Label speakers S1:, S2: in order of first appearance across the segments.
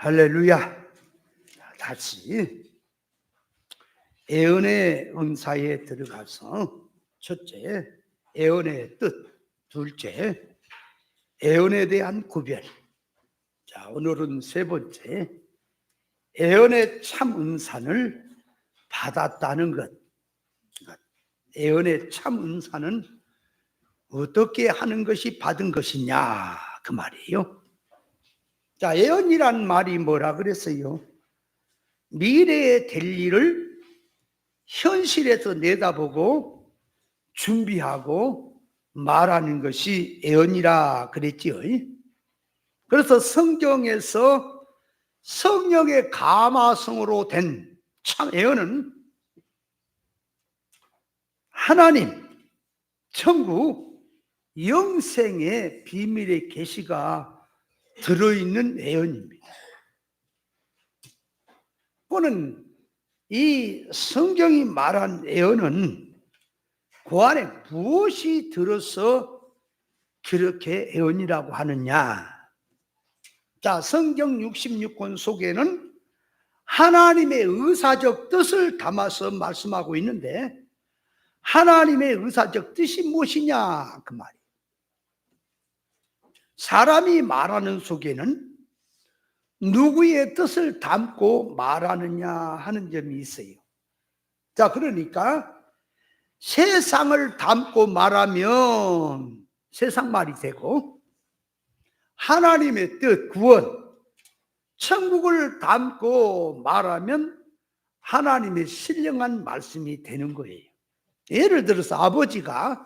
S1: 할렐루야. 다시 애언의 은사에 들어가서 첫째, 애언의 뜻. 둘째, 애언에 대한 구별. 자, 오늘은 세 번째, 애언의 참 은사를 받았다는 것. 애언의 참 은사는 어떻게 하는 것이 받은 것이냐, 그 말이에요. 자, 애언이란 말이 뭐라 그랬어요? 미래에 될 일을 현실에서 내다보고 준비하고 말하는 것이 애언이라 그랬지요. 그래서 성경에서 성령의 감화성으로 된 참 애언은 하나님, 천국, 영생의 비밀의 계시가 들어있는 애언입니다. 그거는 이 성경이 말한 애언은 그 안에 무엇이 들어서 그렇게 애언이라고 하느냐? 자, 성경 66권 속에는 하나님의 의사적 뜻을 담아서 말씀하고 있는데 하나님의 의사적 뜻이 무엇이냐? 그 말이에요. 사람이 말하는 속에는 누구의 뜻을 담고 말하느냐 하는 점이 있어요. 자, 그러니까 세상을 담고 말하면 세상 말이 되고 하나님의 뜻, 구원, 천국을 담고 말하면 하나님의 신령한 말씀이 되는 거예요. 예를 들어서 아버지가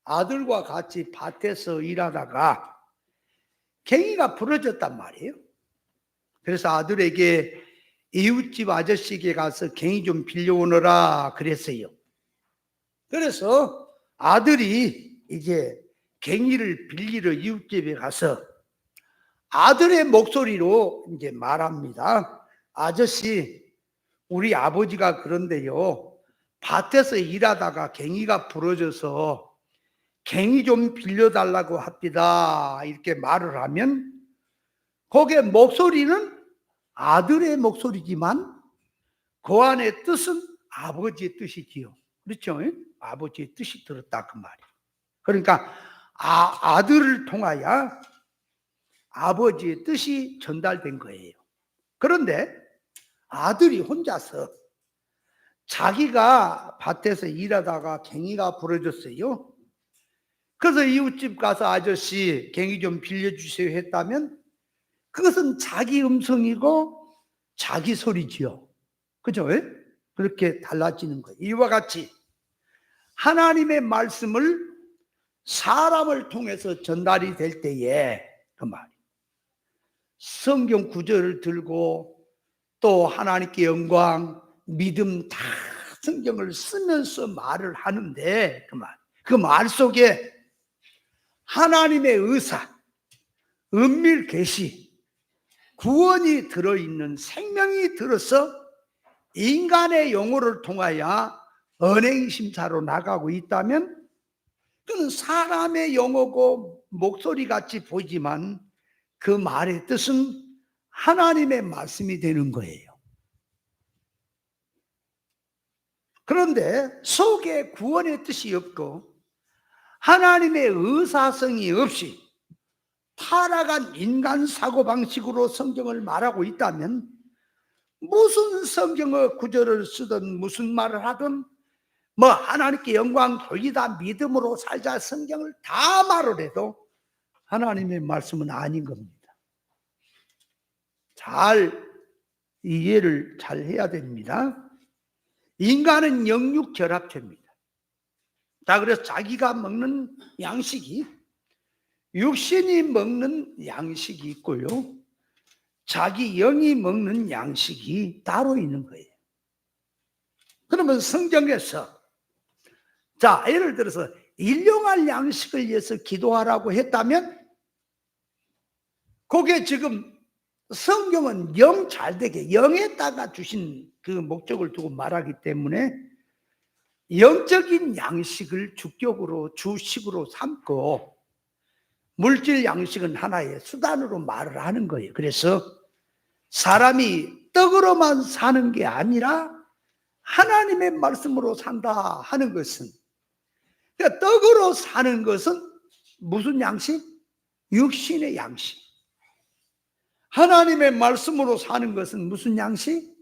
S1: 아들과 같이 밭에서 일하다가 갱이가 부러졌단 말이에요. 그래서 아들에게 이웃집 아저씨에게 가서 갱이 좀 빌려오너라 그랬어요. 그래서 아들이 이제 갱이를 빌리러 이웃집에 가서 아들의 목소리로 이제 말합니다. 아저씨, 우리 아버지가 그런데요, 밭에서 일하다가 갱이가 부러져서 갱이 좀 빌려달라고 합니다. 이렇게 말을 하면 거기에 목소리는 아들의 목소리지만 그 안의 뜻은 아버지의 뜻이지요. 그렇죠? 아버지의 뜻이 들었다 그 말이에요. 그러니까 아들을 통하여 아버지의 뜻이 전달된 거예요. 그런데 아들이 혼자서 자기가 밭에서 일하다가 갱이가 부러졌어요. 그래서 이웃집 가서 아저씨 갱이 좀 빌려주세요 했다면 그것은 자기 음성이고 자기 소리지요. 그죠? 그렇게 달라지는 거예요. 이와 같이 하나님의 말씀을 사람을 통해서 전달이 될 때에 그 말이에요. 성경 구절을 들고 또 하나님께 영광, 믿음 다 성경을 쓰면서 말을 하는데 그 말 속에 하나님의 의사, 은밀 계시, 구원이 들어있는 생명이 들어서 인간의 영혼을 통하여 언행심사로 나가고 있다면 그는 사람의 영어고 목소리 같이 보이지만 그 말의 뜻은 하나님의 말씀이 되는 거예요. 그런데 속에 구원의 뜻이 없고 하나님의 의사성이 없이 타락한 인간 사고방식으로 성경을 말하고 있다면 무슨 성경의 구절을 쓰든 무슨 말을 하든 뭐 하나님께 영광 돌리다 믿음으로 살자 성경을 다 말을 해도 하나님의 말씀은 아닌 겁니다. 잘 이해를 잘 해야 됩니다. 인간은 영육결합체입니다. 자, 그래서 자기가 먹는 양식이 육신이 먹는 양식이 있고요, 자기 영이 먹는 양식이 따로 있는 거예요. 그러면 성경에서 자, 예를 들어서 일용할 양식을 위해서 기도하라고 했다면 그게 지금 성경은 영 잘되게 영에다가 주신 그 목적을 두고 말하기 때문에 영적인 양식을 주격으로 주식으로 삼고 물질 양식은 하나의 수단으로 말을 하는 거예요. 그래서 사람이 떡으로만 사는 게 아니라 하나님의 말씀으로 산다 하는 것은, 그러니까 떡으로 사는 것은 무슨 양식? 육신의 양식. 하나님의 말씀으로 사는 것은 무슨 양식?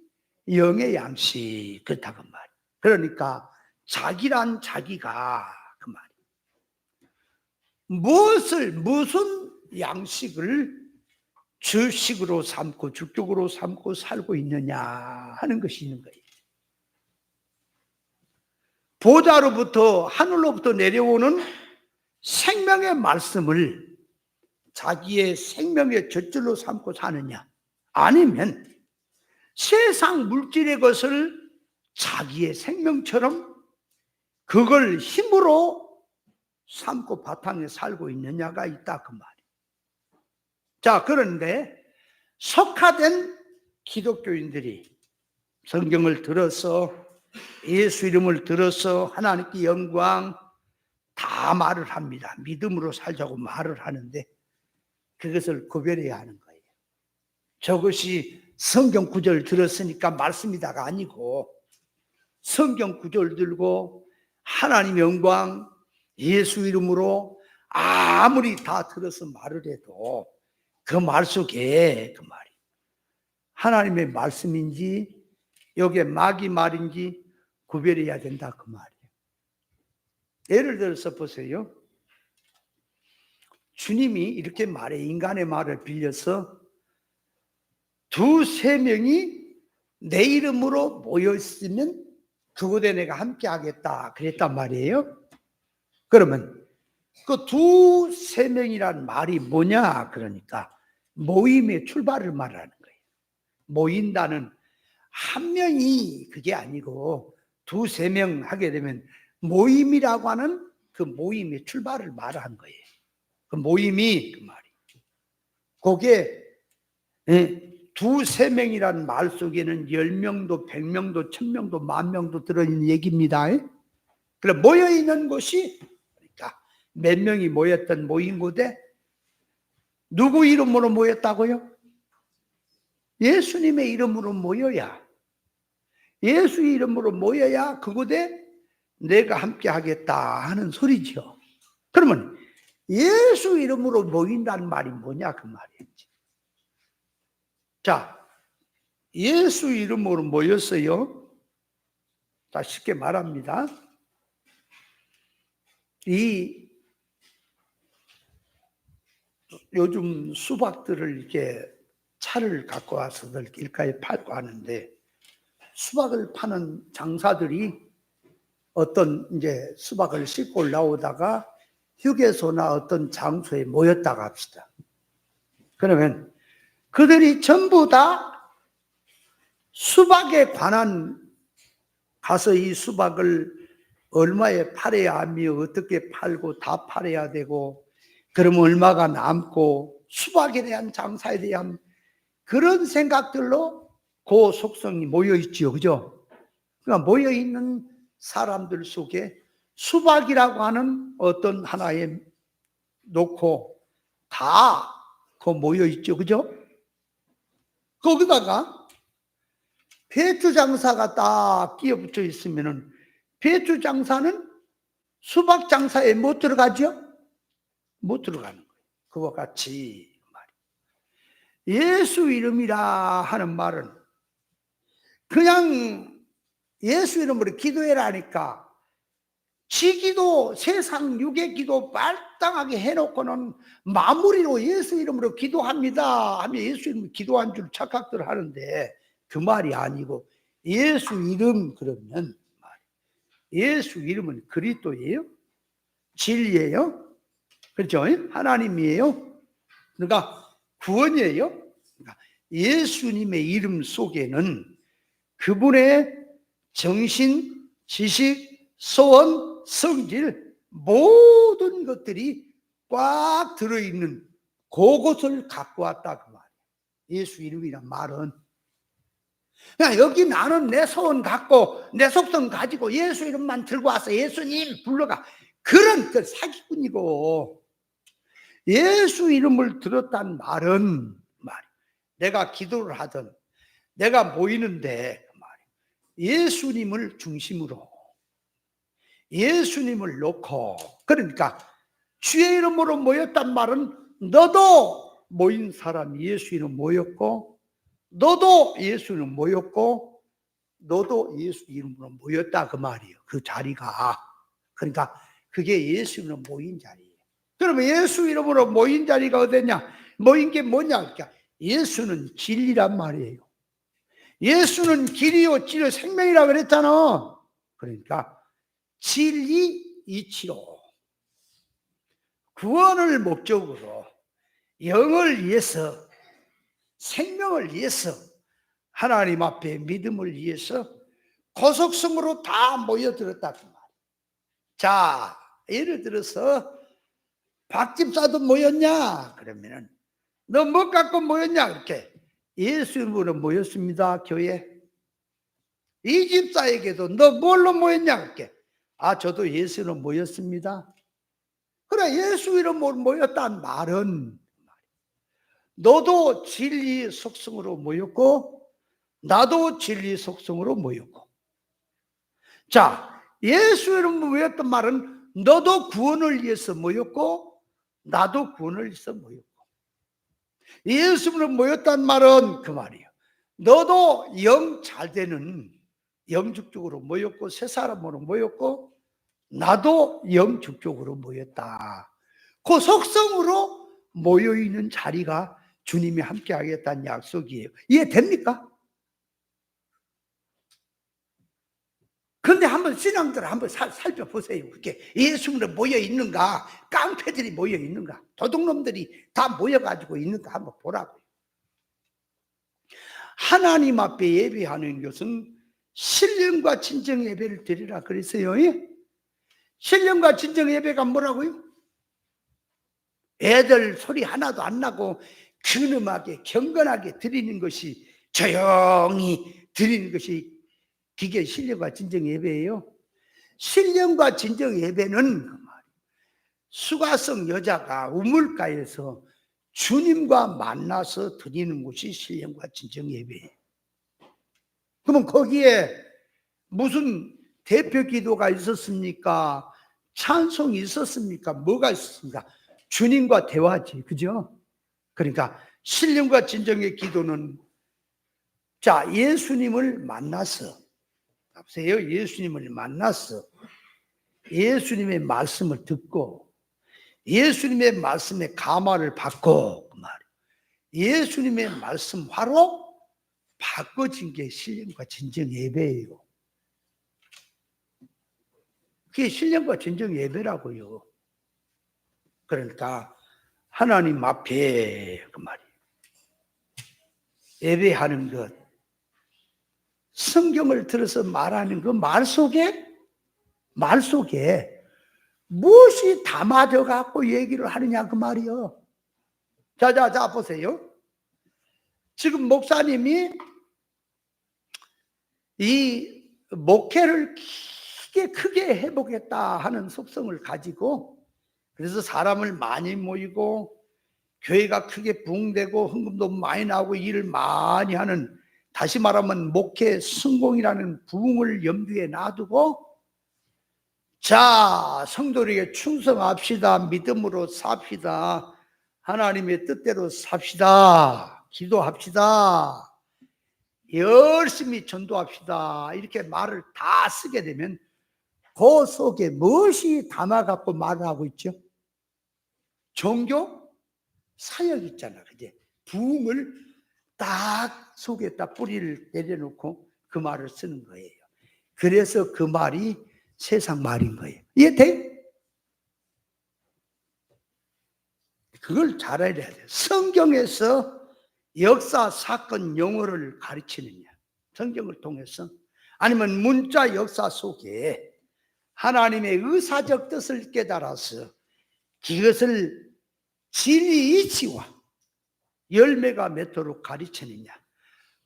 S1: 영의 양식. 그렇다고 말이에요. 그러니까 자기란 자기가 그 말이에요. 무슨 양식을 주식으로 삼고 주격으로 삼고 살고 있느냐 하는 것이 있는 거예요. 보좌로부터, 하늘로부터 내려오는 생명의 말씀을 자기의 생명의 젖줄로 삼고 사느냐, 아니면 세상 물질의 것을 자기의 생명처럼 그걸 힘으로 삼고 바탕에 살고 있느냐가 있다 그 말이에요. 자, 그런데 석화된 기독교인들이 성경을 들어서, 예수 이름을 들어서 하나님께 영광 다 말을 합니다. 믿음으로 살자고 말을 하는데 그것을 구별해야 하는 거예요. 저것이 성경 구절 들었으니까 말씀이다가 아니고, 성경 구절 들고 하나님 영광 예수 이름으로 아무리 다 들어서 말을 해도 그 말 속에 그 말이 하나님의 말씀인지 여기에 마귀 말인지 구별해야 된다 그 말이에요. 예를 들어서 보세요. 주님이 이렇게 말해, 인간의 말을 빌려서 두세 명이 내 이름으로 모여있으면 그곳에 내가 함께 하겠다 그랬단 말이에요. 그러면 그 두세 명이란 말이 뭐냐? 그러니까 모임의 출발을 말하는 거예요. 모인다는 한 명이 그게 아니고 두세 명 하게 되면 모임이라고 하는 그 모임의 출발을 말한 거예요. 그 모임이 그 말이. 그게 두세 명이라는 말 속에는 10명도 100명도 1000명도 10,000명도 들어있는 얘기입니다. 그래 모여있는 곳이, 그러니까 몇 명이 모였던 모인 곳에 누구 이름으로 모였다고요? 예수님의 이름으로 모여야, 예수 이름으로 모여야 그곳에 내가 함께 하겠다 하는 소리죠. 그러면 예수 이름으로 모인다는 말이 뭐냐 그 말이었지. 자, 예수 이름으로 모였어요. 자, 쉽게 말합니다. 이 요즘 수박들을 이렇게 차를 갖고 와서들 길가에 팔고 하는데, 수박을 파는 장사들이 어떤 이제 수박을 싣고 올라오다가 휴게소나 어떤 장소에 모였다고 합시다. 그러면 그들이 전부 다 수박에 관한, 가서 이 수박을 얼마에 팔아야 하며 어떻게 팔고 다 팔아야 되고, 그러면 얼마가 남고, 수박에 대한 장사에 대한 그런 생각들로 그 속성이 모여있지요. 그죠? 그러니까 모여있는 사람들 속에 수박이라고 하는 어떤 하나에 놓고 다 그 모여있죠. 그죠? 거기다가 배추 장사가 딱 끼어붙여 있으면은 배추 장사는 수박 장사에 못 들어가죠? 못 들어가는 거예요. 그와 같이 예수 이름이라 하는 말은 그냥 예수 이름으로 기도해라 하니까 지기도, 세상 육의 기도 말당하게 해놓고는 마무리로 예수 이름으로 기도합니다 하면 예수 이름으로 기도한 줄 착각들 하는데, 그 말이 아니고, 예수 이름 그러면 예수 이름은 그리스도예요, 진리예요, 그렇죠? 하나님이에요. 그러니까 구원이에요. 그러니까 예수님의 이름 속에는 그분의 정신, 지식, 소원, 성질 모든 것들이 꽉 들어있는 그것을 갖고 왔다 그 말이에요. 예수 이름이란 말은 그냥 여기 나는 내 소원 갖고 내 속성 가지고 예수 이름만 들고 와서 예수님 불러가, 그런 그 사기꾼이고, 예수 이름을 들었단 말은 내가 기도를 하든 내가 모이는데 예수님을 중심으로 예수님을 놓고, 그러니까 주의 이름으로 모였단 말은 너도 모인 사람이 예수 이름 모였고, 너도 예수 이름 모였고, 너도 예수 이름으로 모였다 그 말이에요. 그 자리가. 그러니까 그게 예수 이름으로 모인 자리예요. 그러면 예수 이름으로 모인 자리가 어디냐? 모인 게 뭐냐? 그러니까 예수는 진리란 말이에요. 예수는 길이요 진리요 생명이라 그랬잖아. 그러니까 진리 이치로 구원을 목적으로 영을 위해서 생명을 위해서 하나님 앞에 믿음을 위해서 고속성으로 다 모여들었다 그 말이에요. 자, 예를 들어서 박 집사도 모였냐? 그러면은 너 뭐 갖고 모였냐? 이렇게 예수 이름으로 모였습니다. 교회. 이 집사에게도 너 뭘로 모였냐? 이렇게 저도 예수 이름으로 모였습니다. 그래, 예수 이름으로 모였다는 말은 너도 진리 속성으로 모였고 나도 진리 속성으로 모였고, 자, 예수 이름으로 모였단 말은 너도 구원을 위해서 모였고 나도 구원을 위해서 모였고, 예수 이름으로 모였단 말은 그 말이에요. 너도 영 잘되는 영축적으로 모였고 새 사람으로 모였고 나도 영축적으로 모였다. 그 속성으로 모여있는 자리가 주님이 함께 하겠다는 약속이에요. 이해됩니까? 그런데 한번 신앙들 한번 살펴보세요. 그렇게 예수님으로 모여 있는가, 깡패들이 모여 있는가, 도둑놈들이 다 모여가지고 있는가 한번 보라고요. 하나님 앞에 예배하는 것은 신령과 진정 예배를 드리라 그랬어요. 신령과 진정 예배가 뭐라고요? 애들 소리 하나도 안 나고 근엄하게 경건하게 드리는 것이, 조용히 드리는 것이 그게 신령과 진정 예배예요. 신령과 진정 예배는 수가성 여자가 우물가에서 주님과 만나서 드리는 것이 신령과 진정 예배예요. 그러면 거기에 무슨 대표 기도가 있었습니까? 찬송이 있었습니까? 뭐가 있었습니까? 주님과 대화지, 그죠? 그러니까 신령과 진정의 기도는, 자, 예수님을 만나서, 보세요. 예수님을 만나서 예수님의 말씀을 듣고 예수님의 말씀에 감화를 받고, 그 말이에요. 예수님의 말씀화로 바꿔진 게 신령과 진정 예배예요. 그게 신령과 진정 예배라고요. 그러니까 하나님 앞에 그 말이에요. 예배하는 것, 성경을 들어서 말하는 그 말 속에 무엇이 담아져 갖고 얘기를 하느냐 그 말이요. 자 보세요. 지금 목사님이 이 목회를 크게 해보겠다 하는 속성을 가지고, 그래서 사람을 많이 모이고 교회가 크게 부흥되고 헌금도 많이 나오고 일을 많이 하는, 다시 말하면 목회 성공이라는 부흥을 염두에 놔두고, 자, 성도에게 충성합시다, 믿음으로 삽시다, 하나님의 뜻대로 삽시다, 기도합시다, 열심히 전도합시다, 이렇게 말을 다 쓰게 되면 그 속에 무엇이 담아갖고 말을 하고 있죠? 종교 사역 있잖아, 그제? 부흥을 딱 속에 딱 뿌리를 내려놓고 그 말을 쓰는 거예요. 그래서 그 말이 세상 말인 거예요. 이해돼? 그걸 잘 알아야 돼요. 성경에서 역사, 사건, 용어를 가르치느냐, 성경을 통해서, 아니면 문자 역사 속에 하나님의 의사적 뜻을 깨달아서 그것을 진리 이치와 열매가 맺도록 가르치느냐,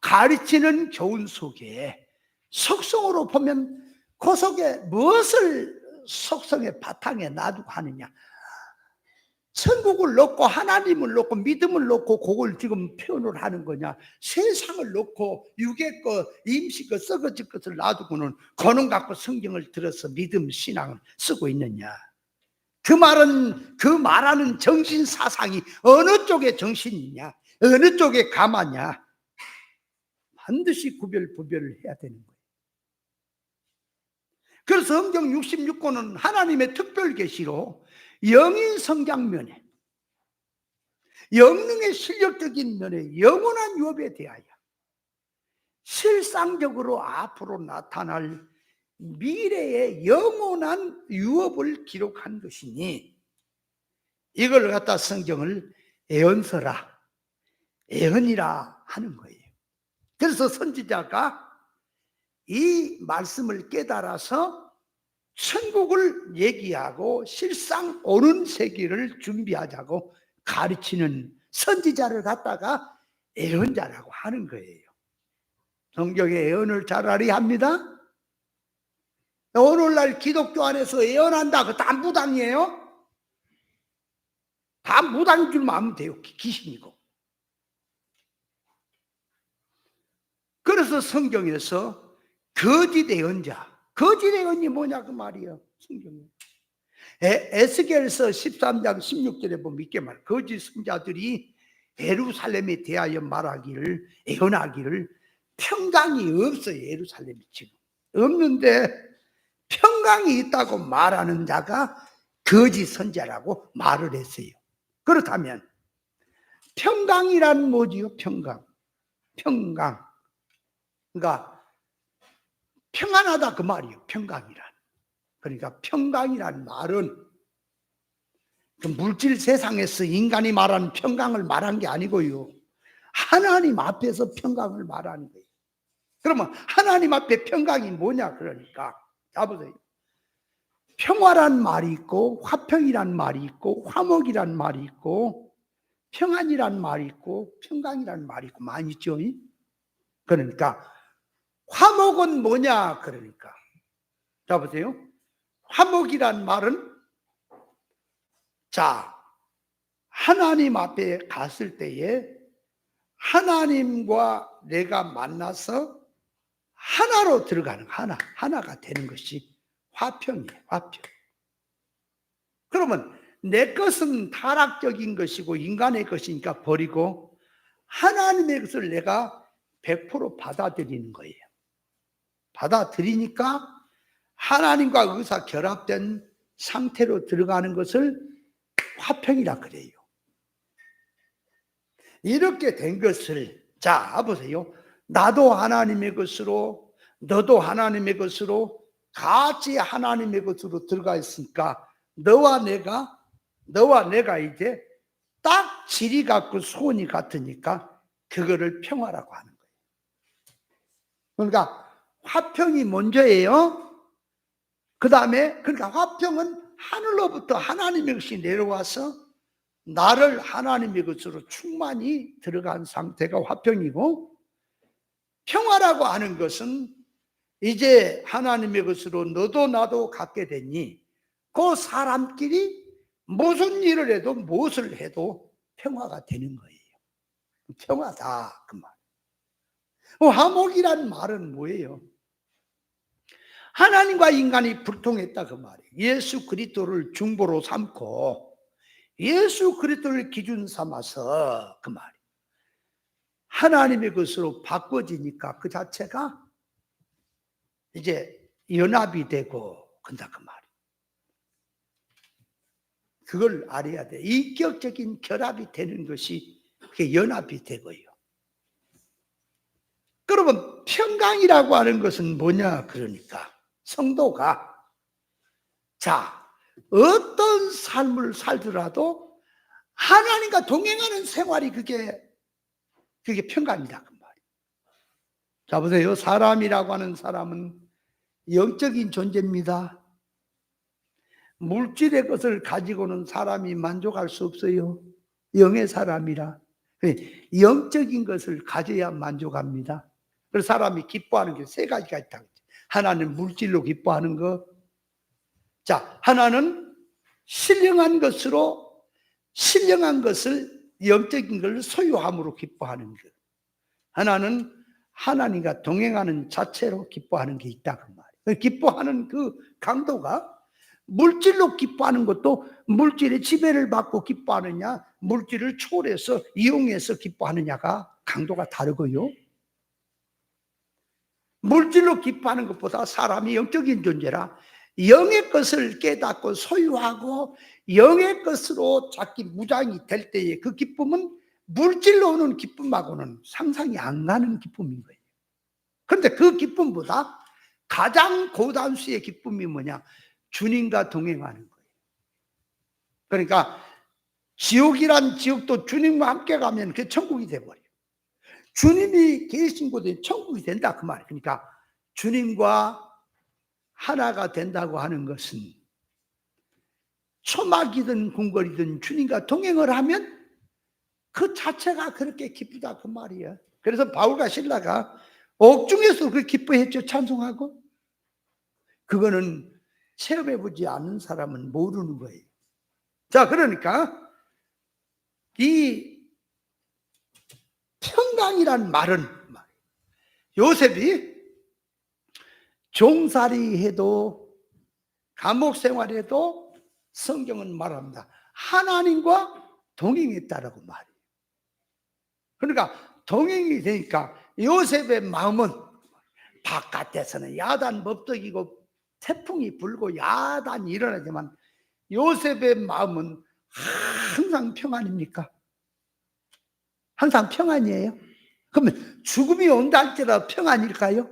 S1: 가르치는 교훈 속에 속성으로 보면 그 속에 무엇을 속성의 바탕에 놔두고 하느냐, 천국을 놓고 하나님을 놓고 믿음을 놓고 그걸 지금 표현을 하는 거냐? 세상을 놓고 육의 것, 임시 것, 썩어질 것을 놔두고는 그놈 갖고 성경을 들어서 믿음 신앙을 쓰고 있느냐? 그 말은, 그 말하는 정신 사상이 어느 쪽의 정신이냐? 어느 쪽에 감하냐? 반드시 구별을 해야 되는 거예요. 그래서 성경 66권은 하나님의 특별 계시로 영인 성장면에, 영능의 실력적인 면에, 영원한 유업에 대하여 실상적으로 앞으로 나타날 미래의 영원한 유업을 기록한 것이니, 이걸 갖다 성경을 예언서라, 예언이라 하는 거예요. 그래서 선지자가 이 말씀을 깨달아서 천국을 얘기하고 실상 오는 세계를 준비하자고 가르치는 선지자를 갖다가 예언자라고 하는 거예요. 성경에 예언을 잘하리 합니다. 오늘날 기독교 안에서 예언한다, 그거 다 무당이에요. 다 무당인 줄만 알면 돼요. 귀신이고. 그래서 성경에서 거짓 예언자, 거짓 예언이 뭐냐 그 말이에요. 성경에 에스겔서 13장 16절에 보면 이렇게 말, 거짓 선자들이 예루살렘에 대하여 말하기를, 예언하기를 평강이 없어요. 예루살렘이 지금 없는데 평강이 있다고 말하는 자가 거짓 선자라고 말을 했어요. 그렇다면 평강이란 뭐지요? 평강. 그러니까 평안하다 그 말이에요. 평강이란. 그러니까 평강이란 말은 그 물질 세상에서 인간이 말하는 평강을 말한 게 아니고요, 하나님 앞에서 평강을 말하는 거예요. 그러면 하나님 앞에 평강이 뭐냐? 그러니까 자 보세요. 평화란 말이 있고, 화평이란 말이 있고, 화목이란 말이 있고, 평안이란 말이 있고, 평강이란 말이 있고 많이 있죠. 그러니까 화목은 뭐냐? 그러니까 자 보세요. 화목이란 말은, 자, 하나님 앞에 갔을 때에 하나님과 내가 만나서 하나로 들어가는, 하나가 되는 것이 화평이에요. 화평. 그러면 내 것은 타락적인 것이고 인간의 것이니까 버리고 하나님의 것을 내가 100% 받아들이는 거예요. 받아들이니까 하나님과 의사 결합된 상태로 들어가는 것을 화평이라 그래요. 이렇게 된 것을, 자 보세요. 나도 하나님의 것으로, 너도 하나님의 것으로, 같이 하나님의 것으로 들어가 있으니까 너와 내가 이제 딱 질이 같고 소원이 같으니까 그거를 평화라고 하는 거예요. 그러니까 화평이 먼저예요. 그 다음에, 그러니까 화평은 하늘로부터 하나님의 것이 내려와서 나를 하나님의 것으로 충만히 들어간 상태가 화평이고, 평화라고 하는 것은 이제 하나님의 것으로 너도 나도 갖게 되니 그 사람끼리 무슨 일을 해도 무엇을 해도 평화가 되는 거예요. 평화다 그 말. 화목이란 말은 뭐예요? 하나님과 인간이 불통했다 그 말이에요. 예수 그리스도를 중보로 삼고 예수 그리스도를 기준 삼아서 그 말이에요. 하나님의 것으로 바꿔지니까 그 자체가 이제 연합이 되고 그런다 그 말이에요. 그걸 알아야 돼. 인격적인 결합이 되는 것이 그게 연합이 되고요. 그러면 평강이라고 하는 것은 뭐냐? 그러니까 성도가, 자, 어떤 삶을 살더라도 하나님과 동행하는 생활이 그게 평강이다 그 말이에요. 자 보세요. 사람이라고 하는 사람은 영적인 존재입니다. 물질의 것을 가지고는 사람이 만족할 수 없어요. 영의 사람이라. 영적인 것을 가져야 만족합니다. 그래서 사람이 기뻐하는 게 세 가지가 있다. 하나는 물질로 기뻐하는 것. 자, 하나는 신령한 것으로 신령한 것을, 영적인 걸 소유함으로 기뻐하는 것. 하나는 하나님과 동행하는 자체로 기뻐하는 게 있다 그 말이에요. 기뻐하는 그 강도가 물질로 기뻐하는 것도 물질의 지배를 받고 기뻐하느냐, 물질을 초월해서 이용해서 기뻐하느냐가 강도가 다르고요. 물질로 기뻐하는 것보다 사람이 영적인 존재라 영의 것을 깨닫고 소유하고 영의 것으로 자기 무장이 될 때의 그 기쁨은 물질로 오는 기쁨하고는 상상이 안 가는 기쁨인 거예요. 그런데 그 기쁨보다 가장 고단수의 기쁨이 뭐냐? 주님과 동행하는 거예요. 그러니까 지옥이란 지옥도 주님과 함께 가면 그게 천국이 돼버려요. 주님이 계신 곳에 천국이 된다 그 말이에요. 그러니까 주님과 하나가 된다고 하는 것은 초막이든 궁궐이든 주님과 동행을 하면 그 자체가 그렇게 기쁘다 그 말이에요. 그래서 바울과 실라가 옥중에서 그 기뻐했죠. 찬송하고. 그거는 체험해보지 않는 사람은 모르는 거예요. 자, 그러니까 이 평강이란 말은 요셉이 종살이 해도 감옥 생활해도 성경은 말합니다. 하나님과 동행했다라고 말해요. 그러니까 동행이 되니까 요셉의 마음은 바깥에서는 야단 법석이고 태풍이 불고 야단이 일어나지만 요셉의 마음은 항상 평안입니까? 항상 평안이에요? 그러면 죽음이 온다 할지라도 평안일까요?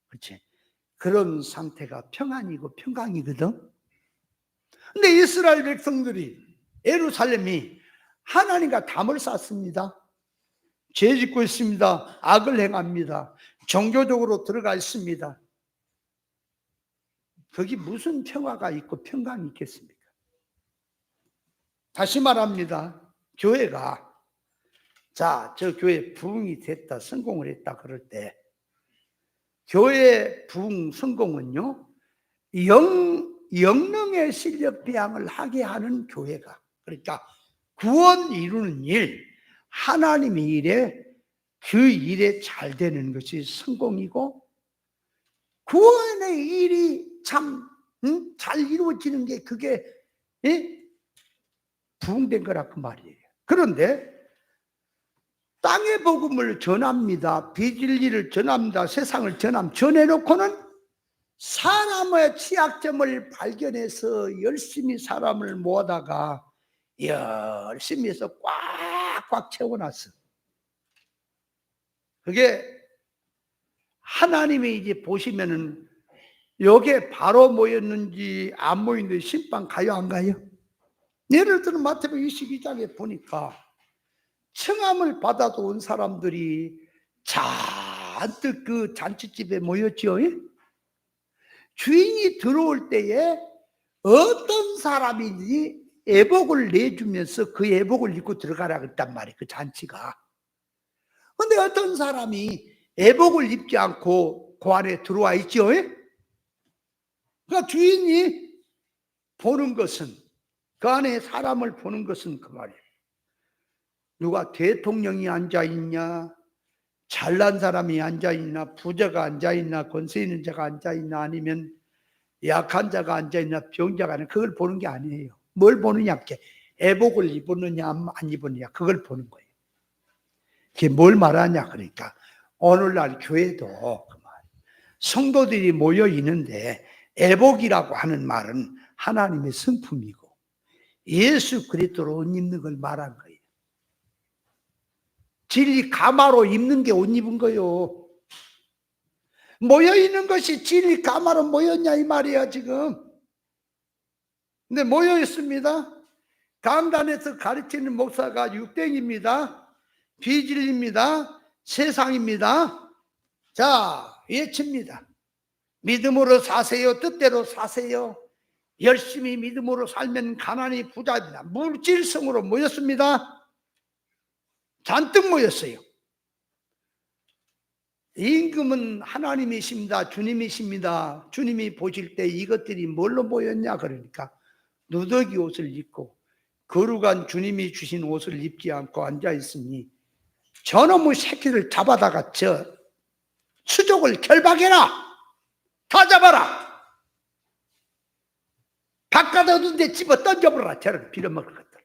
S1: 그렇지. 그런 상태가 평안이고 평강이거든. 근데 이스라엘 백성들이, 예루살렘이 하나님과 담을 쌓습니다. 죄 짓고 있습니다. 악을 행합니다. 종교적으로 들어가 있습니다. 거기 무슨 평화가 있고 평강이 있겠습니까? 다시 말합니다. 교회가, 자, 저 교회 부흥이 됐다, 성공을 했다 그럴 때 교회 부흥 성공은요, 영능의 실력 배양을 하게 하는 교회가, 그러니까 구원 이루는 일, 하나님의 일에, 그 일에 잘 되는 것이 성공이고, 구원의 일이 참 잘 이루어지는 게 그게 부흥된 거라 그 말이에요. 그런데 땅의 복음을 전합니다. 비진리를 전합니다. 세상을 전해놓고는 사람의 취약점을 발견해서 열심히 사람을 모아다가 열심히 해서 꽉꽉 채워놨어. 그게 하나님이 이제 보시면은 여기에 바로 모였는지 안 모였는지 심판 가요 안 가요? 예를 들어 마태복음 22장에 보니까 청함을 받아도 온 사람들이 잔뜩 그 잔치집에 모였죠. 주인이 들어올 때에 어떤 사람인지 애복을 내주면서 그 애복을 입고 들어가라 그랬단 말이에요. 그 잔치가. 근데 어떤 사람이 애복을 입지 않고 그 안에 들어와 있죠. 그러니까 주인이 보는 것은, 그 안에 사람을 보는 것은 그 말이에요. 누가 대통령이 앉아있냐, 잘난 사람이 앉아있나, 부자가 앉아있나, 권세 있는 자가 앉아있나, 아니면 약한 자가 앉아있나, 병자가 앉아있나, 그걸 보는 게 아니에요. 뭘 보느냐, 애복을 입었느냐 안 입었느냐, 그걸 보는 거예요. 그게 뭘 말하냐, 그러니까 오늘날 교회도 그 말, 성도들이 모여 있는데 애복이라고 하는 말은 하나님의 성품이고 예수 그리스도로 옷 입는 걸 말한 거예요. 진리 가마로 입는 게 옷 입은 거요. 모여 있는 것이 진리 가마로 모였냐 이 말이야 지금. 근데 모여 있습니다. 강단에서 가르치는 목사가 육댕입니다. 비진리입니다. 세상입니다. 자, 외칩니다. 믿음으로 사세요. 뜻대로 사세요. 열심히 믿음으로 살면 가난이 부자입니다. 물질성으로 모였습니다. 잔뜩 모였어요. 임금은 하나님이십니다. 주님이십니다. 주님이 보실 때 이것들이 뭘로 모였냐 그러니까 누더기 옷을 입고 거룩한 주님이 주신 옷을 입지 않고 앉아있으니 저놈의 새끼를 잡아다가 저 수족을 결박해라. 다 잡아라. 바깥 얻은 데 집어 던져버려라. 저런 빌어먹을 것들.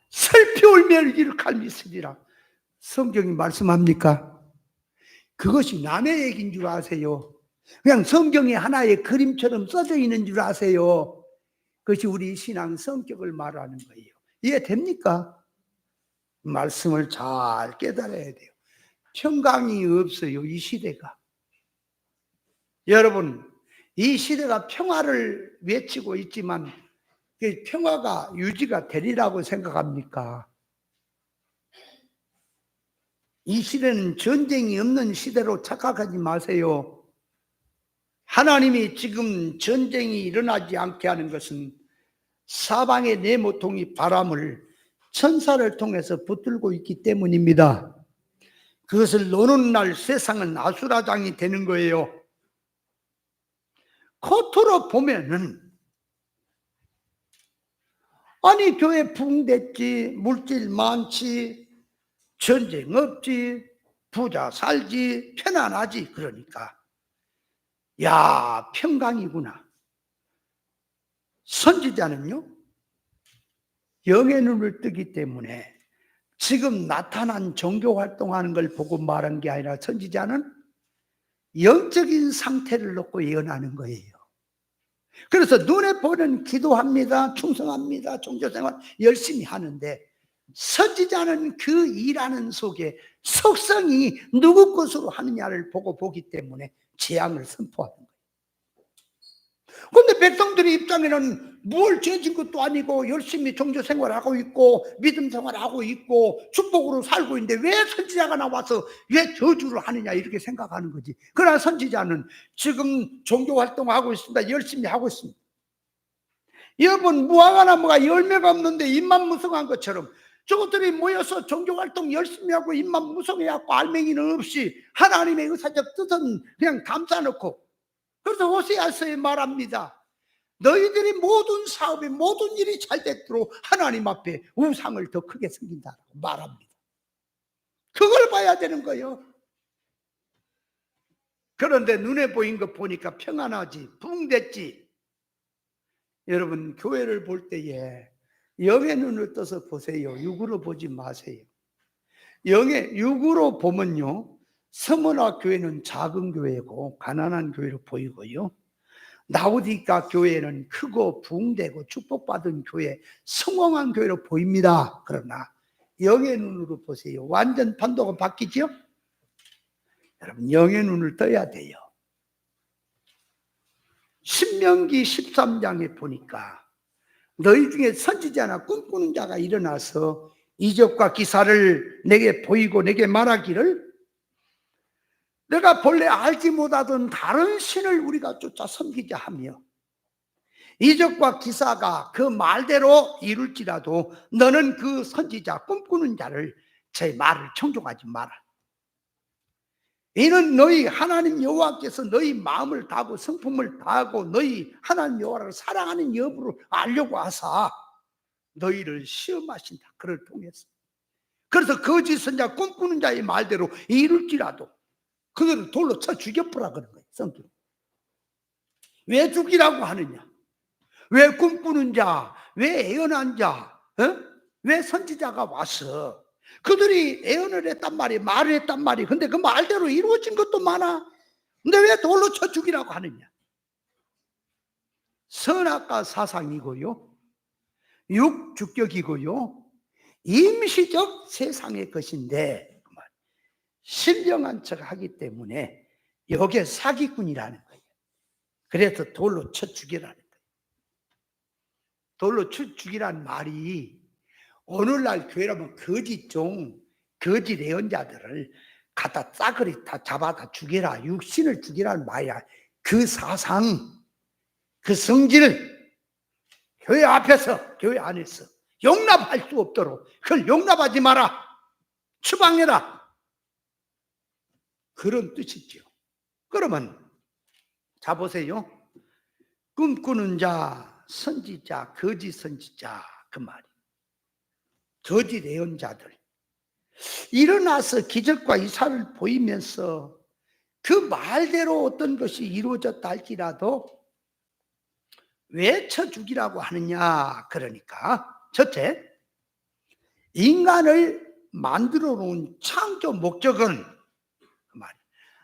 S1: 슬피 울며 이를 갈미 쓰리라. 성경이 말씀합니까? 그것이 남의 얘기인 줄 아세요? 그냥 성경에 하나의 그림처럼 써져 있는 줄 아세요? 그것이 우리 신앙 성격을 말하는 거예요. 이해됩니까? 말씀을 잘 깨달아야 돼요. 평강이 없어요, 이 시대가. 여러분, 이 시대가 평화를 외치고 있지만 그 평화가 유지가 되리라고 생각합니까? 이 시대는 전쟁이 없는 시대로 착각하지 마세요. 하나님이 지금 전쟁이 일어나지 않게 하는 것은 사방의 네모통이 바람을 천사를 통해서 붙들고 있기 때문입니다. 그것을 노는 날 세상은 아수라장이 되는 거예요. 겉으로 보면은 아니 교회 붕댔지, 물질 많지, 전쟁 없지, 부자 살지, 편안하지. 그러니까 야, 평강이구나. 선지자는요, 영의 눈을 뜨기 때문에 지금 나타난 종교 활동하는 걸 보고 말한 게 아니라 선지자는 영적인 상태를 놓고 예언하는 거예요. 그래서 눈에 보는 기도합니다, 충성합니다, 종교생활 열심히 하는데 선지자는 그 일하는 속에 속성이 누구 것으로 하느냐를 보고 보기 때문에 재앙을 선포하는 거예요. 그런데 백성들의 입장에는 뭘 죄진 것도 아니고 열심히 종교생활하고 있고 믿음 생활하고 있고 축복으로 살고 있는데 왜 선지자가 나와서 왜 저주를 하느냐 이렇게 생각하는 거지. 그러나 선지자는 지금 종교활동하고 있습니다. 열심히 하고 있습니다. 여러분, 무화과나무가 열매가 없는데 잎만 무성한 것처럼 저것들이 모여서 종교활동 열심히 하고 잎만 무성해갖고 알맹이는 없이 하나님의 의사적 뜻은 그냥 감싸놓고, 그래서 호세아서에 말합니다. 너희들이 모든 사업에 모든 일이 잘 되도록 하나님 앞에 우상을 더 크게 섬긴다고 말합니다. 그걸 봐야 되는 거예요. 그런데 눈에 보인 거 보니까 평안하지, 붕댔지. 여러분, 교회를 볼 때에 영의 눈을 떠서 보세요. 육으로 보지 마세요. 영의 육으로 보면요, 서머나 교회는 작은 교회고 가난한 교회로 보이고요, 라오디가 교회는 크고 붕대고 축복받은 교회, 성공한 교회로 보입니다. 그러나 영의 눈으로 보세요. 완전 판도가 바뀌죠? 여러분, 영의 눈을 떠야 돼요. 신명기 13장에 보니까 너희 중에 선지자나 꿈꾸는 자가 일어나서 이적과 기사를 내게 보이고 내게 말하기를 내가 본래 알지 못하던 다른 신을 우리가 쫓아 섬기자 하며 이적과 기사가 그 말대로 이룰지라도 너는 그 선지자 꿈꾸는 자를 제 말을 청종하지 마라. 이는 너희 하나님 여호와께서 너희 마음을 다하고 성품을 다하고 너희 하나님 여호와를 사랑하는 여부를 알려고 하사 너희를 시험하신다. 그를 통해서. 그래서 거짓 선자 꿈꾸는 자의 말대로 이룰지라도 그들을 돌로 쳐 죽여버라 그런 거예요. 성경. 왜 죽이라고 하느냐? 왜 꿈꾸는 자, 왜 예언한 자, 왜 선지자가 와서 그들이 예언을 했단 말이에요. 말을 했단 말이에요. 근데 그 말대로 이루어진 것도 많아. 근데 왜 돌로 쳐 죽이라고 하느냐? 선악과 사상이고요, 육주격이고요, 임시적 세상의 것인데 신령한 척 하기 때문에 여기에 사기꾼이라는 거예요. 그래서 돌로 쳐 죽이라는 거예요. 돌로 쳐 죽이라는 말이 오늘날 교회라면 거짓종, 거짓 예언자들을 갖다 싸그리 다 잡아다 죽여라, 육신을 죽이라는 말이야. 그 사상, 그 성질을 교회 앞에서, 교회 안에서 용납할 수 없도록 그걸 용납하지 마라, 추방해라, 그런 뜻이죠. 그러면 자 보세요. 꿈꾸는 자, 선지자, 거짓 선지자, 그 말이 거짓 예언자들 일어나서 기적과 이사를 보이면서 그 말대로 어떤 것이 이루어졌다 할지라도 왜 쳐죽이라고 하느냐? 그러니까 첫째, 인간을 만들어 놓은 창조 목적은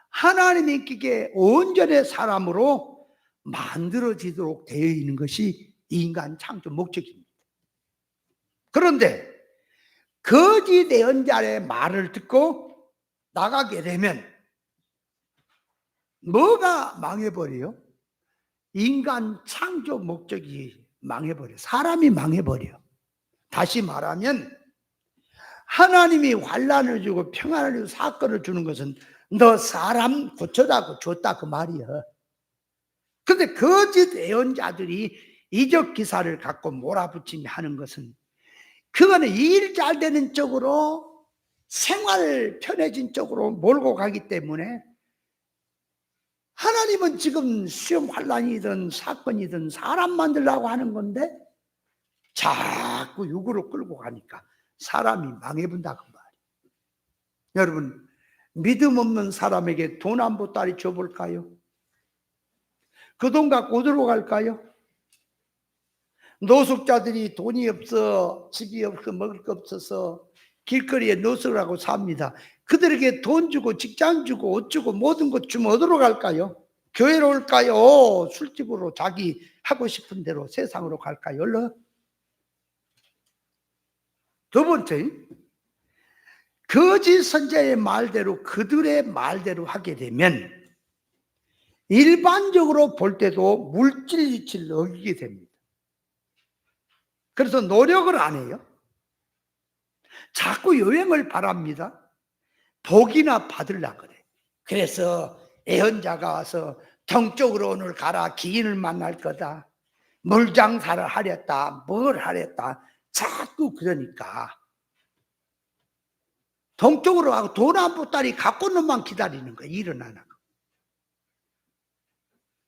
S1: 하나님께 온전의 사람으로 만들어지도록 되어 있는 것이 인간 창조 목적입니다. 그런데 거짓 예언자의 말을 듣고 나가게 되면 뭐가 망해버려요? 인간 창조 목적이 망해버려요. 사람이 망해버려요. 다시 말하면 하나님이 환난을 주고 평안을 주고 사건을 주는 것은 너 사람 고쳐라고 줬다 그 말이야. 그런데 거짓 예언자들이 이적 기사를 갖고 몰아붙이며 하는 것은 그거는 일 잘 되는 쪽으로 생활 편해진 쪽으로 몰고 가기 때문에 하나님은 지금 시험 환난이든 사건이든 사람 만들려고 하는 건데 자꾸 육으로 끌고 가니까 사람이 망해본다 그 말이에요. 여러분 믿음 없는 사람에게 돈 한 보따리 줘볼까요? 그 돈 갖고 어디로 갈까요? 노숙자들이 돈이 없어 집이 없어 먹을 거 없어서 길거리에 노숙하고 삽니다. 그들에게 돈 주고 직장 주고 옷 주고 모든 것 주면 어디로 갈까요? 교회로 올까요? 술집으로 자기 하고 싶은 대로 세상으로 갈까요? 얼른. 두 번째, 거짓 선자의 말대로 그들의 말대로 하게 되면 일반적으로 볼 때도 물질 이치를 어기게 됩니다. 그래서 노력을 안 해요. 자꾸 요행을 바랍니다. 복이나 받으려고 그래. 그래서 예언자가 와서 동쪽으로 오늘 가라 기인을 만날 거다. 물장사를 하랬다. 뭘 하랬다. 자꾸 그러니까 동쪽으로 가고 돈 한 보따리 갖고 놈만 기다리는 거야. 일어나는 거.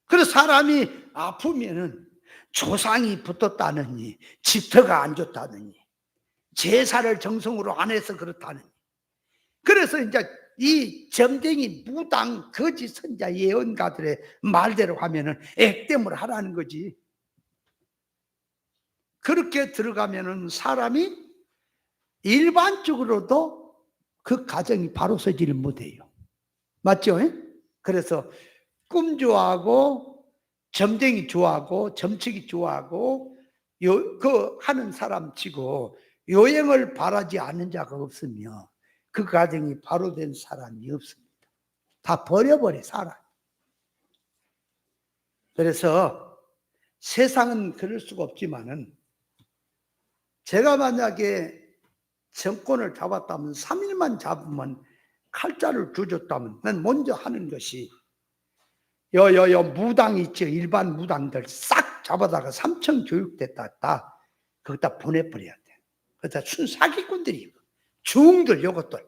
S1: 그래서 사람이 아프면은 조상이 붙었다느니 집터가 안 좋다느니 제사를 정성으로 안 해서 그렇다느니 그래서 이제 이 점쟁이 무당 거짓 선자 예언가들의 말대로 하면은 액땜을 하라는 거지. 그렇게 들어가면은 사람이 일반적으로도 그 가정이 바로 서지를 못해요. 맞죠? 그래서 꿈 좋아하고 점쟁이 좋아하고 점치기 좋아하고 그 하는 사람 치고 요행을 바라지 않는 자가 없으며 그 가정이 바로 된 사람이 없습니다. 다 버려버려 사람. 그래서 세상은 그럴 수가 없지만은 제가 만약에 정권을 잡았다면 3일만 잡으면 칼자를 주줬다면 난 먼저 하는 것이 무당 있죠. 일반 무당들 싹 잡아다가 3천 교육됐다. 거기다 보내버려야 돼. 그다 순사기꾼들이 중들 요것들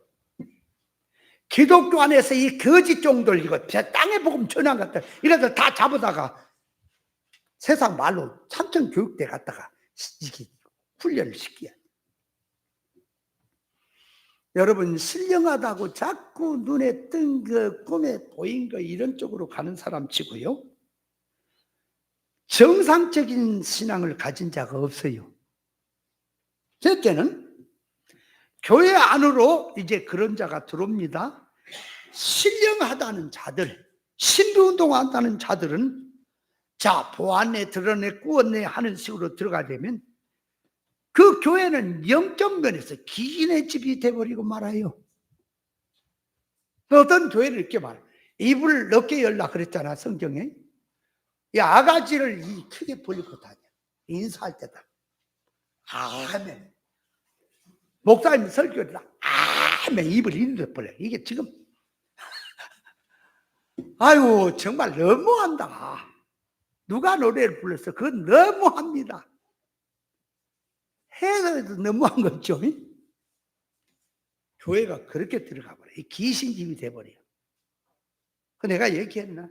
S1: 기독교 안에서 이 거짓 종들 이거 땅에 복음 전한 것들 이것들 다 잡아다가 세상 말로 3천 교육대 갖다가 훈련을 시켜야 돼. 여러분 신령하다고 자꾸 눈에 뜬 거 꿈에 보인 거 이런 쪽으로 가는 사람 치고요 정상적인 신앙을 가진 자가 없어요. 첫째는 교회 안으로 이제 그런 자가 들어옵니다. 신령하다는 자들 신비운동한다는 자들은 자 보았네 드러내 꾸었네 하는 식으로 들어가려면 그 교회는 영적 면에서 기인의 집이 돼버리고 말아요. 어떤 교회를 이렇게 말해요. 입을 넓게 열라 그랬잖아 성경에. 이 아가지를 크게 벌리고 다녀. 인사할 때다. 아멘. 목사님 설교를 아멘 입을 이렇게 벌려. 이게 지금 아유 정말 너무한다. 누가 노래를 불렀어? 그건 너무합니다. 해서도 너무한 거죠. 교회가 그렇게 들어가 버려. 기신집이 돼버려. 그 내가 얘기했나?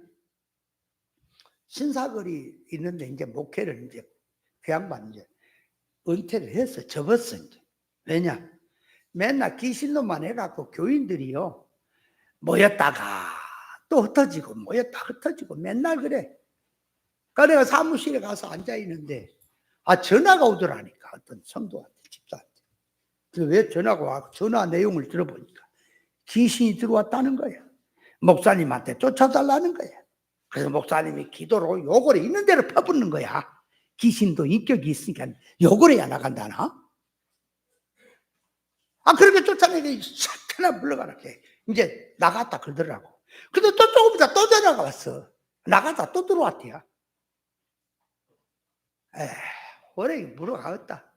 S1: 신사거리 있는데 이제 목회를 이제 그 양반 이제 은퇴를 해서 접었어 이제. 왜냐? 맨날 귀신놈만 해갖고 교인들이요. 모였다가 또 흩어지고 모였다 흩어지고 맨날 그래. 그러니까 내가 사무실에 가서 앉아있는데 전화가 오더라니까. 어떤 성도한테 집사한테. 왜 전화가 와? 전화 내용을 들어보니까 귀신이 들어왔다는 거야. 목사님한테 쫓아달라는 거야. 그래서 목사님이 기도로 욕을 있는 대로 퍼붓는 거야. 귀신도 인격이 있으니까 욕을 해야 나간다나? 그렇게 쫓아내게 싹 물러가라. 이제 나갔다 그러더라고. 근데 또 조금 있다 또 전화가 왔어. 나갔다 또 들어왔대요. 호랭이 물어가겠다.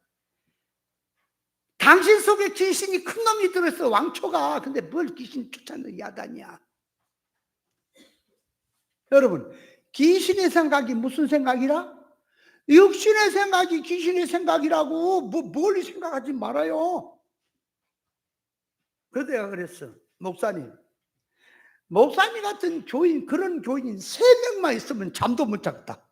S1: 당신 속에 귀신이 큰 놈이 들어있어, 왕초가. 근데 뭘 귀신 쫓아내는 야단이야. 여러분, 귀신의 생각이 무슨 생각이라? 육신의 생각이 귀신의 생각이라고. 멀리 생각하지 말아요. 그래서 내가 그랬어. 목사님 같은 교인, 그런 교인 3명만 있으면 잠도 못 자겠다.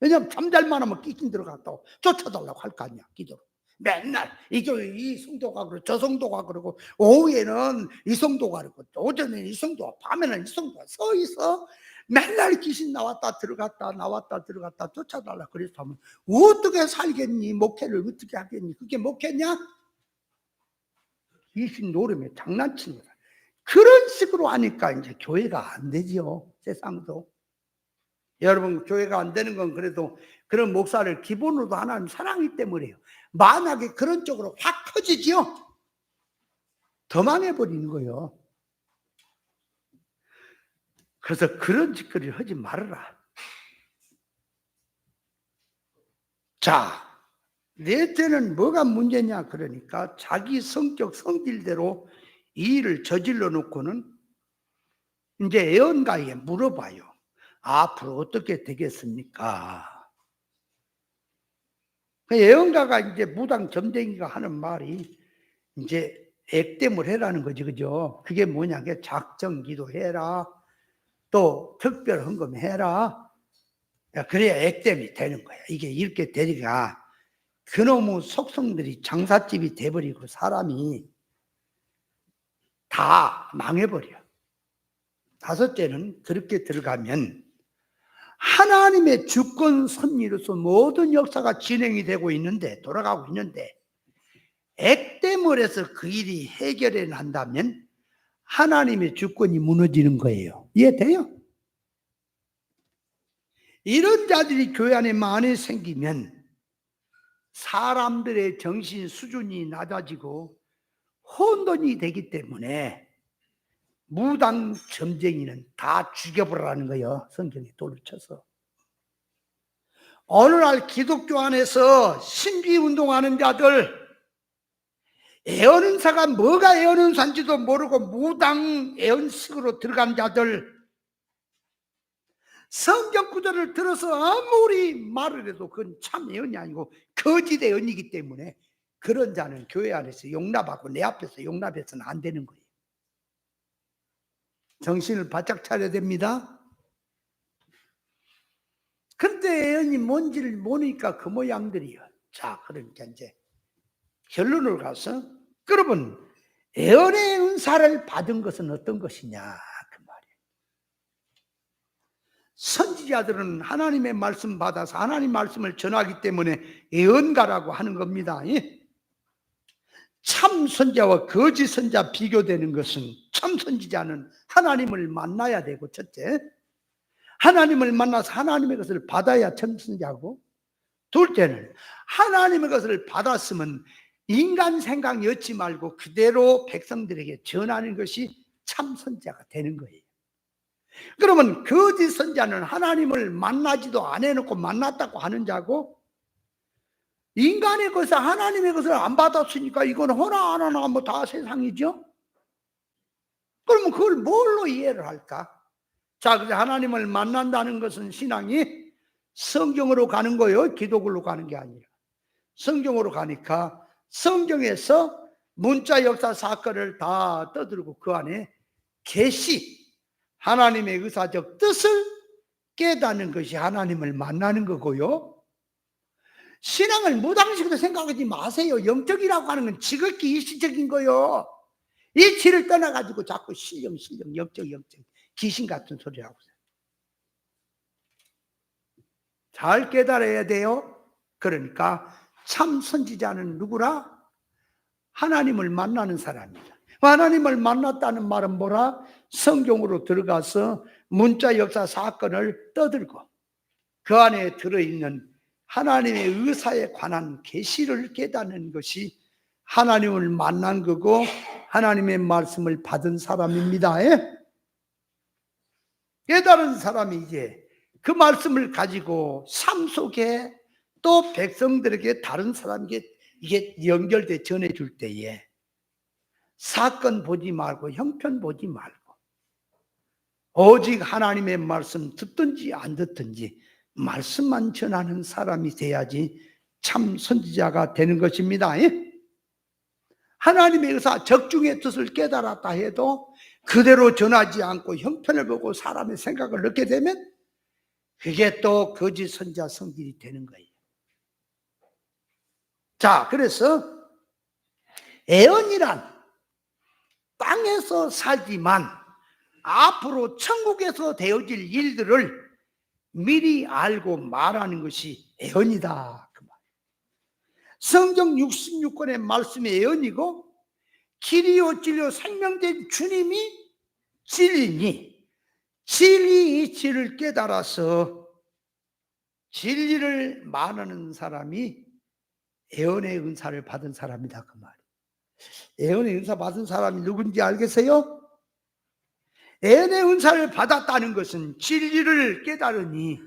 S1: 왜냐면 잠잘만 하면 귀신 들어갔다고 쫓아달라고 할 거 아니야, 기도로. 맨날 이 교회 이 성도가 그러고 저 성도가 그러고, 오후에는 이 성도가 그러고 오전에는 이 성도가, 밤에는 이 성도가 서 있어. 맨날 귀신 나왔다 들어갔다 나왔다 들어갔다 쫓아달라 그래서 하면 어떻게 살겠니? 목회를 어떻게 하겠니? 그게 목회냐? 귀신 노름에 장난치는 거야. 그런 식으로 하니까 이제 교회가 안 되지요. 세상도. 여러분, 교회가 안 되는 건 그래도 그런 목사를 기본으로도 하나님 사랑이기 때문에요. 만약에 그런 쪽으로 확 커지지요, 더 망해버리는 거예요. 그래서 그런 짓거리를 하지 말아라. 자, 넷째는 뭐가 문제냐? 그러니까 자기 성격 성질대로 이 일을 저질러 놓고는 이제 애언가에 물어봐요. 앞으로 어떻게 되겠습니까? 애언가가 이제 무당 점쟁이가 하는 말이 이제 액땜을 해라는 거지, 그죠? 그게 뭐냐? 작정 기도해라. 또 특별 헌금 해라. 그래야 액땜이 되는 거야. 이게 이렇게 되니까 그놈의 속성들이 장사집이 돼버리고 사람이 다 망해버려. 다섯째는 그렇게 들어가면 하나님의 주권 섭리로서 모든 역사가 진행이 되고 있는데, 돌아가고 있는데, 액땜을 해서 그 일이 해결해 난다면 하나님의 주권이 무너지는 거예요. 이해돼요? 이런 자들이 교회 안에 많이 생기면 사람들의 정신 수준이 낮아지고 혼돈이 되기 때문에 무당 점쟁이는 다 죽여버리라는 거예요. 성경에 돌을 쳐서. 오늘날 기독교 안에서 신비운동하는 자들, 애언은사가 뭐가 애언은사인지도 모르고 무당 애언식으로 들어간 자들, 성경 구절을 들어서 아무리 말을 해도 그건 참 애언이 아니고 거짓 애언이기 때문에 그런 자는 교회 안에서 용납하고 내 앞에서 용납해서는 안 되는 거예요. 정신을 바짝 차려야 됩니다. 근데 애언이 뭔지를 모르니까 그 모양들이요. 자, 그러니까 이제 결론을 가서, 여러분, 애언의 은사를 받은 것은 어떤 것이냐, 그 말이에요. 선지자들은 하나님의 말씀 받아서 하나님 말씀을 전하기 때문에 애언가라고 하는 겁니다. 참 선자와 거짓 선자 비교되는 것은, 참 선지자는 하나님을 만나야 되고, 첫째, 하나님을 만나서 하나님의 것을 받아야 참 선자고, 둘째는 하나님의 것을 받았으면 인간 생각 엿지 말고 그대로 백성들에게 전하는 것이 참 선자가 되는 거예요. 그러면 거짓 선자는 하나님을 만나지도 안 해놓고 만났다고 하는 자고, 인간의 것을 하나님의 것을 안 받았으니까 이건 하나 안 하나 뭐 다 세상이죠. 그러면 그걸 뭘로 이해를 할까? 자, 그래서 하나님을 만난다는 것은 신앙이 성경으로 가는 거예요. 기독으로 가는 게 아니라 성경으로 가니까 성경에서 문자 역사 사건을 다 떠들고 그 안에 계시, 하나님의 의사적 뜻을 깨닫는 것이 하나님을 만나는 거고요. 신앙을 무당식으로 생각하지 마세요. 영적이라고 하는 건 지극히 일시적인 거요. 이 질을 떠나가지고 자꾸 신령, 영적, 귀신 같은 소리 하고 있어요. 잘 깨달아야 돼요. 그러니까 참 선지자는 누구라? 하나님을 만나는 사람이다. 하나님을 만났다는 말은 뭐라? 성경으로 들어가서 문자 역사 사건을 떠들고 그 안에 들어있는 하나님의 의사에 관한 계시를 깨닫는 것이 하나님을 만난 거고 하나님의 말씀을 받은 사람입니다. 깨달은 사람이 이제 그 말씀을 가지고 삶 속에 또 백성들에게 다른 사람에게 이게 연결돼 전해줄 때에 사건 보지 말고 형편 보지 말고 오직 하나님의 말씀 듣든지 안 듣든지 말씀만 전하는 사람이 돼야지 참 선지자가 되는 것입니다. 하나님의 의사 적중의 뜻을 깨달았다 해도 그대로 전하지 않고 형편을 보고 사람의 생각을 넣게 되면 그게 또 거짓 선지자 성질이 되는 거예요. 자, 그래서 애언이란 땅에서 살지만 앞으로 천국에서 되어질 일들을 미리 알고 말하는 것이 애언이다. 그 말. 성경 66권의 말씀이 애언이고 길이요 진리요 생명된 주님이 진리니 진리 이치를 깨달아서 진리를 말하는 사람이 애언의 은사를 받은 사람이다. 그 말. 애언의 은사 받은 사람이 누군지 알겠어요? 애언의 은사를 받았다는 것은 진리를 깨달으니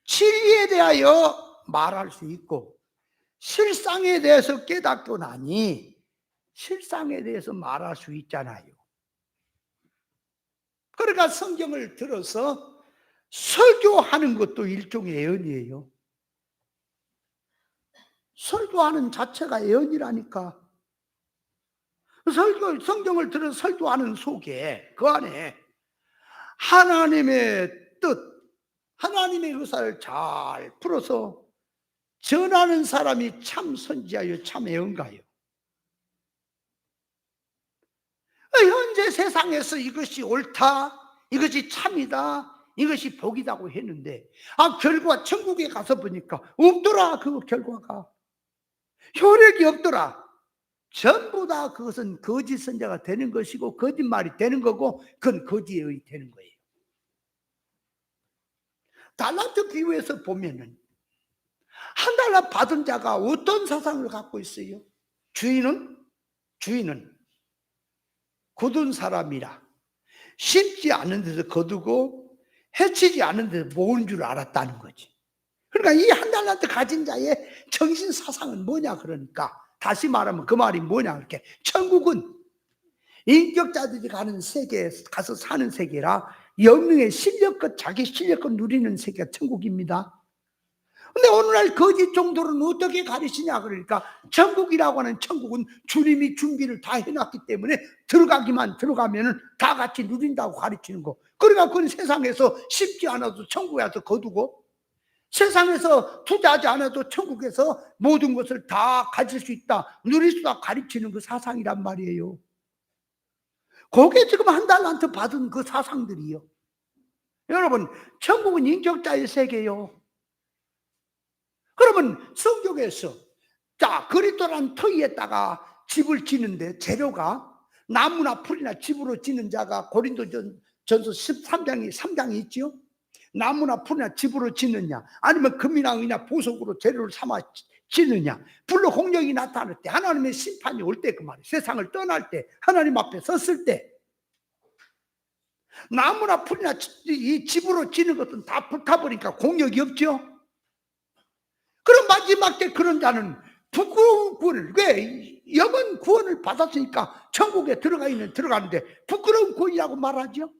S1: 진리에 대하여 말할 수 있고 실상에 대해서 깨닫고 나니 실상에 대해서 말할 수 있잖아요. 그러니까 성경을 들어서 설교하는 것도 일종의 애언이에요. 설교하는 자체가 애언이라니까. 성경을 들어 설교하는 속에 그 안에 하나님의 뜻, 하나님의 의사를 잘 풀어서 전하는 사람이 참 선지자요, 참 애언가요. 현재 세상에서 이것이 옳다, 이것이 참이다, 이것이 복이다고 했는데 결과 천국에 가서 보니까 없더라. 그 결과가 효력이 없더라. 전부 다 그것은 거짓 선자가 되는 것이고 거짓말이 되는 거고 그건 거짓이 되는 거예요. 달란트 비유에서 보면은 한 달러 받은 자가 어떤 사상을 갖고 있어요? 주인은 거둔 사람이라 심지 않은 데서 거두고 해치지 않은 데서 모은 줄 알았다는 거지. 그러니까 이 한 달란트 가진 자의 정신 사상은 뭐냐? 그러니까 다시 말하면 그 말이 뭐냐? 이렇게 천국은 인격자들이 가는 세계에 가서 사는 세계라 영능의 실력껏 자기 실력껏 누리는 세계가 천국입니다. 근데 오늘날 거짓 종들은 어떻게 가르치냐? 그러니까 천국이라고 하는 천국은 주님이 준비를 다 해놨기 때문에 들어가면은 다 같이 누린다고 가르치는 거. 그러니까 그건 세상에서 쉽지 않아도 천국에 와서 거두고 세상에서 투자하지 않아도 천국에서 모든 것을 다 가질 수 있다, 누릴 수 있다 가르치는 그 사상이란 말이에요. 그게 지금 한 달란트 받은 그 사상들이요. 여러분, 천국은 인격자의 세계요. 그러면 성경에서 그리스도란 터위에다가 집을 짓는데 재료가 나무나 풀이나 집으로 짓는 자가 고린도전서 13장이 있지요. 나무나 풀이나 집으로 짓느냐 아니면 금이나 은이나 보석으로 재료를 삼아 짓느냐, 불로 공력이 나타날 때 하나님의 심판이 올 때 그 말이에요. 세상을 떠날 때 하나님 앞에 섰을 때 나무나 풀이나 이 집으로 짓는 것은 다 불타버리니까 공력이 없죠. 그럼 마지막 때 그런 자는 부끄러운 구원을, 왜? 영원 구원을 받았으니까 천국에 들어가는데 부끄러운 구원이라고 말하죠.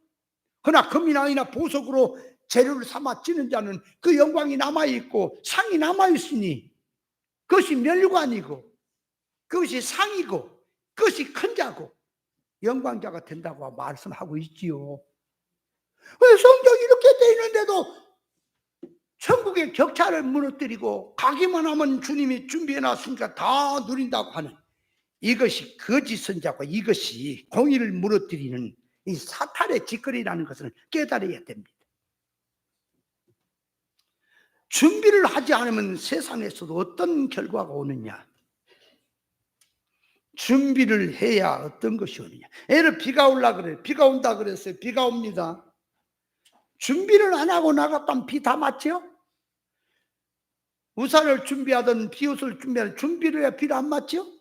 S1: 그러나 금이나 은이나 보석으로 재료를 삼아 찌는 자는 그 영광이 남아있고 상이 남아있으니 그것이 멸관이고 그것이 상이고 그것이 큰 자고 영광자가 된다고 말씀하고 있지요. 왜 성경이 이렇게 돼 있는데도 천국의 격차를 무너뜨리고 가기만 하면 주님이 준비해 놨으니까 다 누린다고 하는 이것이 거짓 선자고 이것이 공의를 무너뜨리는 이 사탄의 짓거리라는 것을 깨달아야 됩니다. 준비를 하지 않으면 세상에서도 어떤 결과가 오느냐? 준비를 해야 어떤 것이 오느냐? 애를 비가 올라 그래요. 비가 온다 그랬어요. 비가 옵니다. 준비를 안 하고 나갔다면 비 다 맞죠? 우산을 준비하든 비옷을 준비하든 준비를 해야 비를 안 맞죠?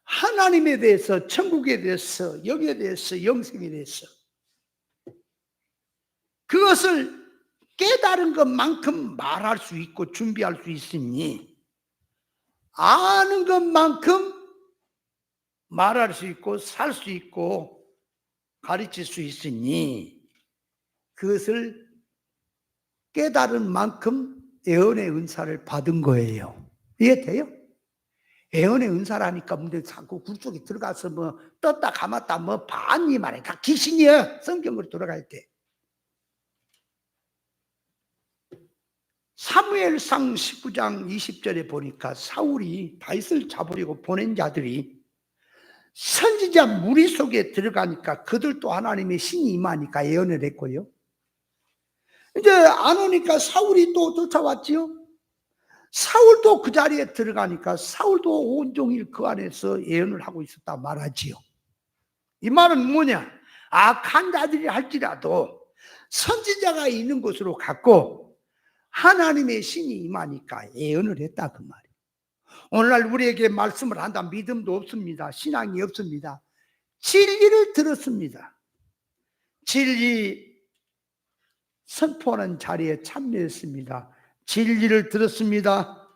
S1: 하나님에 대해서, 천국에 대해서, 영에 대해서, 영생에 대해서 그것을 깨달은 것만큼 말할 수 있고 준비할 수 있으니 아는 것만큼 말할 수 있고 살 수 있고 가르칠 수 있으니 그것을 깨달은 만큼 예언의 은사를 받은 거예요. 이해돼요? 예언의 은사라니까 근데 자꾸 굴 속에 들어가서 뭐 떴다 감았다 뭐 반이 말해 다 귀신이야. 성경으로 돌아갈 때 사무엘상 19장 20절에 보니까 사울이 다윗을 잡으려고 보낸 자들이 선지자 무리 속에 들어가니까 그들도 하나님의 신이 임하니까 예언을 했고요. 이제 안 오니까 사울이 또 쫓아왔지요. 사울도 그 자리에 들어가니까 사울도 온종일 그 안에서 예언을 하고 있었다 말하지요. 이 말은 뭐냐? 악한 자들이 할지라도 선지자가 있는 곳으로 갔고 하나님의 신이 임하니까 예언을 했다 그 말이에요. 오늘날 우리에게 말씀을 한다 믿음도 없습니다. 신앙이 없습니다. 진리를 들었습니다. 진리 선포하는 자리에 참여했습니다. 진리를 들었습니다.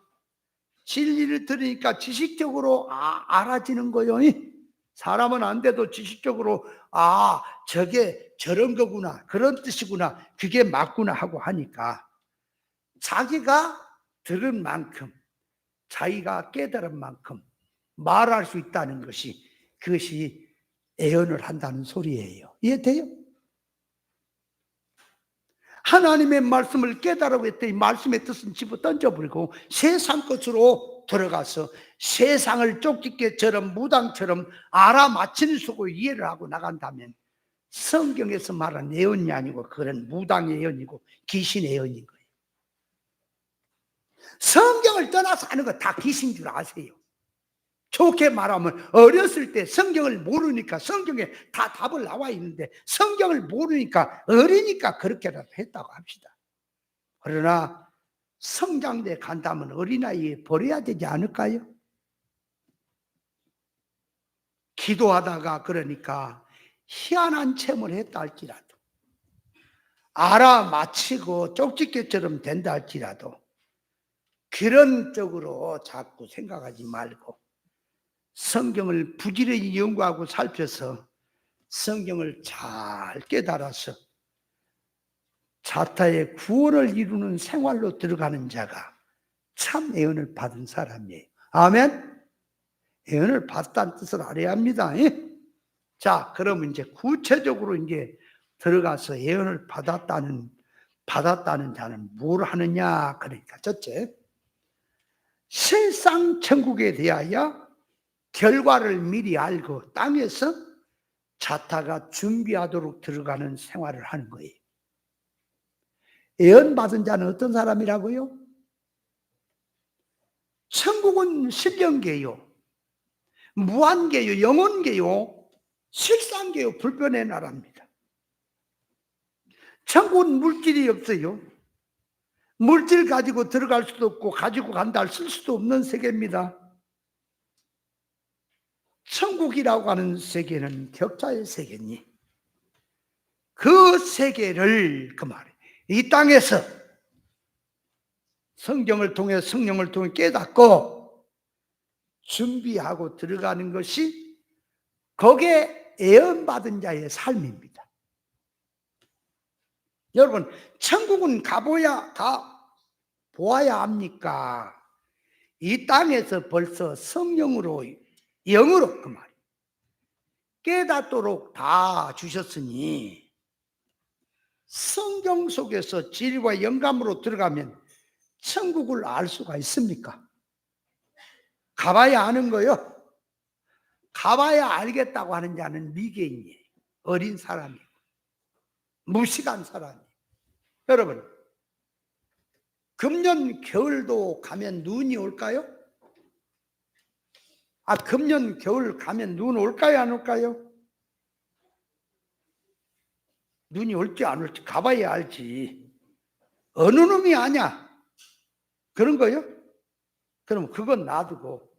S1: 진리를 들으니까 지식적으로 알아지는 거요. 사람은 안 돼도 지식적으로 저게 저런 거구나 그런 뜻이구나 그게 맞구나 하고 하니까 자기가 들은 만큼 자기가 깨달은 만큼 말할 수 있다는 것이 그것이 예언을 한다는 소리예요. 이해돼요? 하나님의 말씀을 깨달으고 했더니 말씀의 뜻은 집어 던져버리고 세상 것으로 들어가서 세상을 쪽집게처럼 무당처럼 알아맞히는 속으로 이해를 하고 나간다면 성경에서 말한 예언이 아니고 그건 무당의 예언이고 귀신의 예언인 거예요. 성경을 떠나서 하는 거 다 귀신 줄 아세요. 좋게 말하면 어렸을 때 성경을 모르니까 성경에 다 답을 나와 있는데 성경을 모르니까 어리니까 그렇게라도 했다고 합시다. 그러나 성장대 간다면 어린아이에 버려야 되지 않을까요? 기도하다가 그러니까 희한한 체험을 했다 할지라도 알아맞히고 쪽집게처럼 된다 할지라도 그런 쪽으로 자꾸 생각하지 말고 성경을 부지런히 연구하고 살펴서 성경을 잘 깨달아서 자타의 구원을 이루는 생활로 들어가는 자가 참 예언을 받은 사람이에요. 아멘? 예언을 받았다는 뜻을 알아야 합니다. 자, 그러면 이제 구체적으로 이제 들어가서 예언을 받았다는 자는 뭘 하느냐? 그러니까 첫째, 실상 천국에 대하여 결과를 미리 알고 땅에서 자타가 준비하도록 들어가는 생활을 하는 거예요. 예언 받은 자는 어떤 사람이라고요? 천국은 신령계요, 무한계요, 영원계요, 실상계요, 불변의 나라입니다. 천국은 물질이 없어요. 물질 가지고 들어갈 수도 없고 가지고 간다 쓸 수도 없는 세계입니다. 천국이라고 하는 세계는 격자의 세계니 그 세계를 그 말이에요. 이 땅에서 성경을 통해 성령을 통해 깨닫고 준비하고 들어가는 것이 거기에 예언받은 자의 삶입니다. 여러분, 천국은 보아야 합니까? 이 땅에서 벌써 성령으로 영으로 그 말이에요. 깨닫도록 다 주셨으니 성경 속에서 진리와 영감으로 들어가면 천국을 알 수가 있습니까? 가봐야 아는 거요. 가봐야 알겠다고 하는 자는 미개인이에요. 어린 사람이고 무식한 사람이에요. 여러분, 금년 겨울도 가면 눈이 올까요? 금년 겨울 가면 눈 올까요, 안 올까요? 눈이 올지 안 올지 가봐야 알지. 어느 놈이 아냐? 그런 거요? 그럼 그건 놔두고.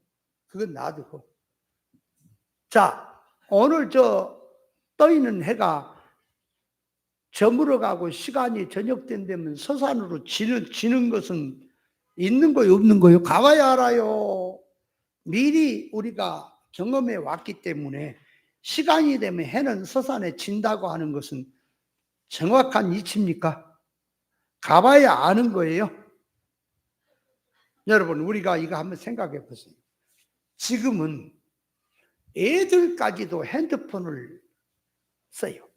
S1: 자, 오늘 떠 있는 해가 저물어 가고 시간이 저녁된 되면 서산으로 지는 것은 있는 거요, 없는 거요? 가봐야 알아요. 미리 우리가 경험해 왔기 때문에 시간이 되면 해는 서산에 진다고 하는 것은 정확한 이치입니까? 가봐야 아는 거예요. 여러분, 우리가 이거 한번 생각해 보세요. 지금은 애들까지도 핸드폰을 써요.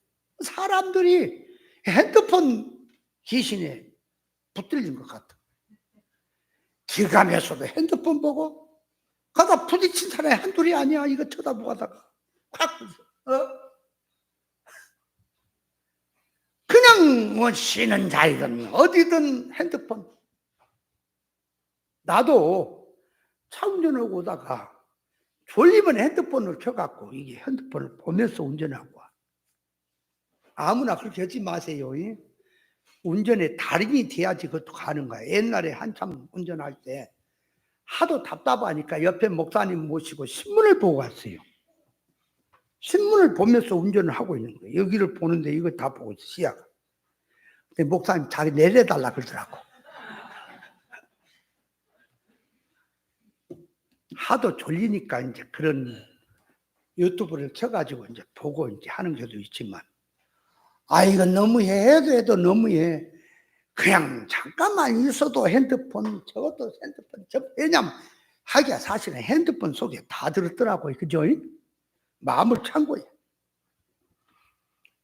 S1: 사람들이 핸드폰 귀신에 붙들린 것 같아. 길 가면서도 핸드폰 보고 가다 부딪힌 사람이 한둘이 아니야. 이거 쳐다보고 하다가 확 그냥 뭐 쉬는 자리든 어디든 핸드폰. 나도 차 운전하고 오다가 졸리면 핸드폰을 켜갖고 이게 핸드폰을 보면서 운전하고 와. 아무나 그렇게 하지 마세요. 운전에 달인이 돼야지 그것도 가는 거야. 옛날에 한참 운전할 때 하도 답답하니까 옆에 목사님 모시고 신문을 보고 갔어요. 신문을 보면서 운전을 하고 있는 거예요. 여기를 보는데 이거 다 보고 있어, 시야가. 근데 목사님 자기 내려달라 그러더라고. 하도 졸리니까 이제 그런 유튜브를 켜가지고 이제 보고 이제 하는 경우도 있지만, 이건 너무해. 해도 너무해. 그냥 잠깐만 있어도 핸드폰, 저것도 핸드폰, 왜냐면 하기야 사실은 핸드폰 속에 다 들었더라고요. 그죠? 마음을 찬 거예요.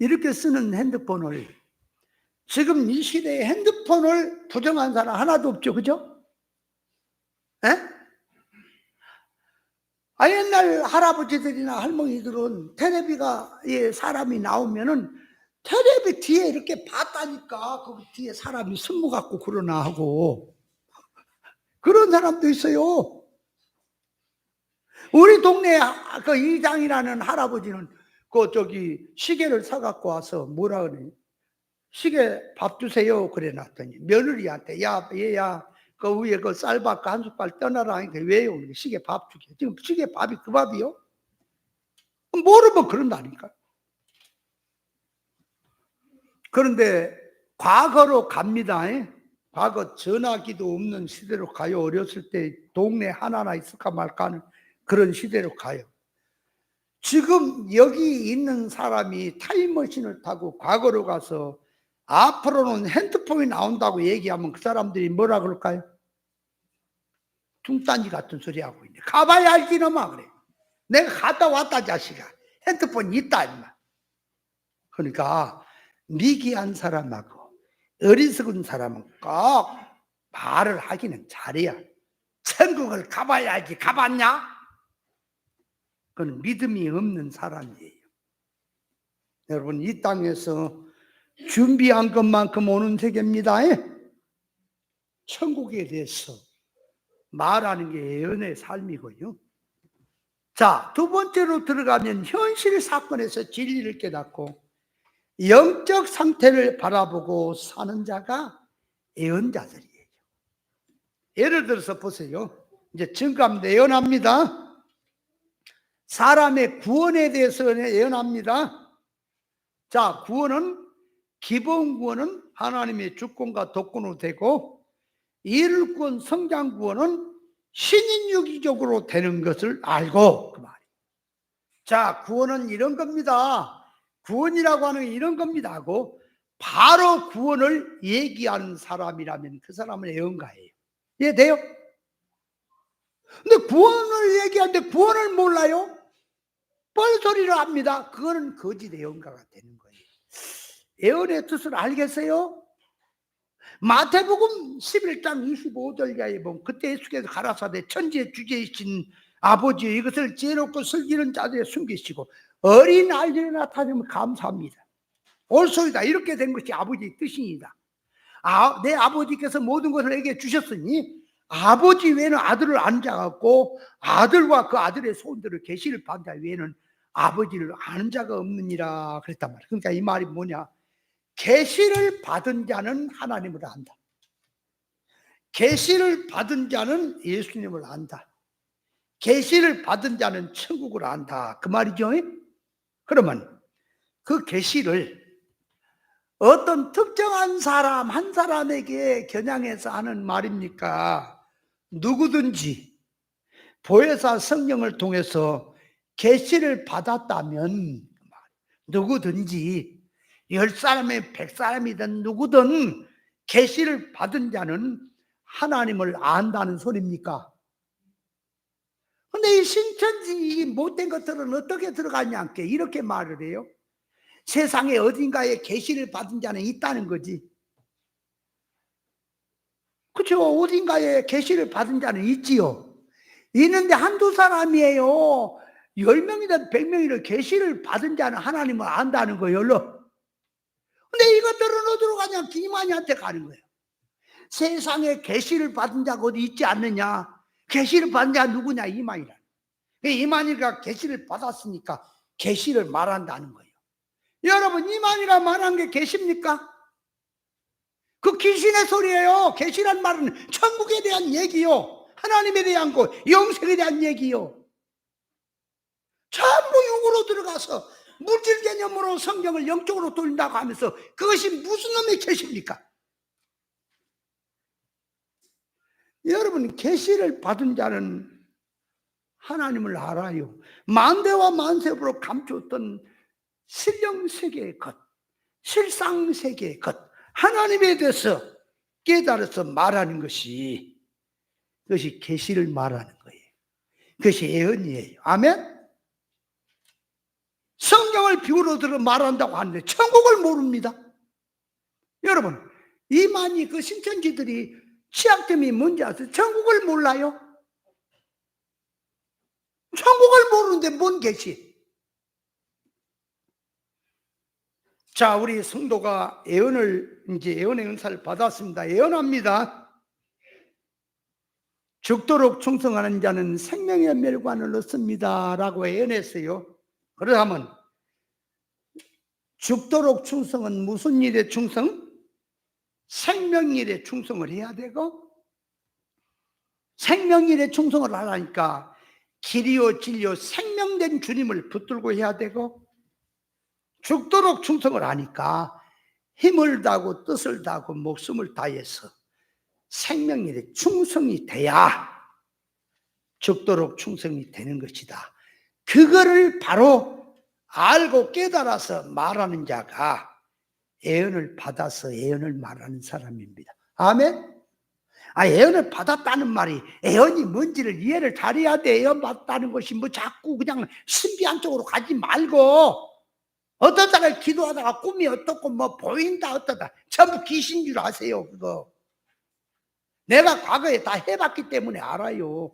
S1: 이렇게 쓰는 핸드폰을, 지금 이 시대에 핸드폰을 부정한 사람 하나도 없죠. 그죠? 에? 옛날 할아버지들이나 할머니들은 텔레비가 사람이 나오면은 텔레비 뒤에 이렇게 봤다니까 그 뒤에 사람이 승무 갖고 그러나 하고 그런 사람도 있어요. 우리 동네 그 이장이라는 할아버지는 시계를 사갖고 와서 뭐라 그러니 시계 밥 주세요 그래 놨더니 며느리한테 야 얘야 그 위에 그 쌀밥 한 숟갈 떠나라 하니까 왜요? 시계 밥 주게. 지금 시계 밥이 그 밥이요? 모르면 그런다니까. 그런데 과거로 갑니다. 과거 전화기도 없는 시대로 가요. 어렸을 때 동네 하나나 있을까 말까 하는 그런 시대로 가요. 지금 여기 있는 사람이 타임머신을 타고 과거로 가서 앞으로는 핸드폰이 나온다고 얘기하면 그 사람들이 뭐라 그럴까요? 뚱딴지 같은 소리 하고 있네. 가봐야 알지 놈아 그래. 내가 갔다 왔다 자식아. 핸드폰이 있다 임마. 그러니까 미개한 사람하고 어리석은 사람은 꼭 말을 하기는 잘해야. 천국을 가봐야 알지. 가봤냐? 그건 믿음이 없는 사람이에요. 여러분, 이 땅에서 준비한 것만큼 오는 세계입니다. 천국에 대해서 말하는 게 예언의 삶이고요. 자, 두 번째로 들어가면 현실 사건에서 진리를 깨닫고 영적 상태를 바라보고 사는 자가 예언자들이에요. 예를 들어서 보세요. 이제 증거합니다. 예언합니다. 사람의 구원에 대해서 예언합니다. 자, 기본 구원은 하나님의 주권과 독권으로 되고 이를 구원, 성장 구원은 신인유기적으로 되는 것을 알고 그 말이에요. 자, 구원은 이런 겁니다. 구원이라고 하는 게 이런 겁니다 하고 바로 구원을 얘기하는 사람이라면 그 사람은 예언가예요. 이해돼요? 근데 구원을 얘기하는데 구원을 몰라요? 뻘소리를 합니다. 그거는 거짓 예언가가 되는 거예요. 예언의 뜻을 알겠어요? 마태복음 11장 25절에 보면 그때 예수께서 가라사대 천지의 주제이신 아버지 이것을 지혜롭고 슬기는 자들에 숨기시고 어린 아이들에 나타내면 감사합니다. 옳소이다. 이렇게 된 것이 아버지의 뜻입니다. 내 아버지께서 모든 것을 내게 주셨으니 아버지 외에는 아들을 아는 자가 없고 아들과 그 아들의 소원들을 계시를 받은 자 외에는 아버지를 아는 자가 없느니라 그랬단 말이에요. 그러니까 이 말이 뭐냐? 계시를 받은 자는 하나님을 안다. 계시를 받은 자는 예수님을 안다. 계시를 받은 자는 천국을 안다. 그 말이죠. 그러면 그 계시를 어떤 특정한 사람 한 사람에게 겨냥해서 하는 말입니까? 누구든지 보혜사 성령을 통해서 계시를 받았다면 누구든지 10사람이 100사람이든 누구든 계시를 받은 자는 하나님을 안다는 소리입니까? 근데 이 신천지 이 못된 것들은 어떻게 들어가냐 이렇게 말을 해요. 세상에 어딘가에 계시를 받은 자는 있다는 거지. 그렇죠? 어딘가에 계시를 받은 자는 있지요. 있는데 한두 사람이에요. 10명이든 100명이든 계시를 받은 자는 하나님을 안다는 거예요. 근데 이것들은 어디로 가냐? 이만희한테 가는 거예요. 세상에 계시를 받은 자가 어디 있지 않느냐? 계시를 받은 자가 누구냐? 이만희라. 이만희가 계시를 받았으니까 계시를 말한다는 거예요. 여러분, 이만희가 말한 게 계십니까? 그 귀신의 소리예요. 계시란 말은 천국에 대한 얘기요, 하나님에 대한 거, 영생에 대한 얘기요. 전부 육으로 들어가서 물질 개념으로 성경을 영적으로 돌린다고 하면서 그것이 무슨 놈의 계시입니까? 여러분, 계시를 받은 자는 하나님을 알아요. 만대와 만세로 감추었던 신령세계의 것, 실상세계의 것, 하나님에 대해서 깨달아서 말하는 것이, 그것이 계시를 말하는 거예요. 그것이 예언이에요. 아멘? 성경을 비유로 들어 말한다고 하는데 천국을 모릅니다. 여러분, 이만희 그 신천지들이 취약점이 뭔지 아세요? 천국을 몰라요. 천국을 모르는데 뭔 계시? 자, 우리 성도가 이제 예언의 은사를 받았습니다. 예언합니다. 죽도록 충성하는 자는 생명의 멸관을 얻습니다 라고 예언했어요. 그러면 죽도록 충성은 무슨 일에 충성? 생명일에 충성을 해야 되고, 생명일에 충성을 하라니까 길이요 진리요 생명된 주님을 붙들고 해야 되고, 죽도록 충성을 하니까 힘을 다하고 뜻을 다하고 목숨을 다해서 생명일에 충성이 돼야 죽도록 충성이 되는 것이다. 그거를 바로 알고 깨달아서 말하는 자가 예언을 받아서 예언을 말하는 사람입니다. 아멘? 예언을 받았다는 말이 예언이 뭔지를 이해를 잘해야 돼. 예언 받았다는 것이 뭐 자꾸 그냥 신비한 쪽으로 가지 말고, 어떠다가 기도하다가 꿈이 어떻고 뭐 보인다 어떠다 전부 귀신 줄 아세요. 그거 내가 과거에 다 해봤기 때문에 알아요.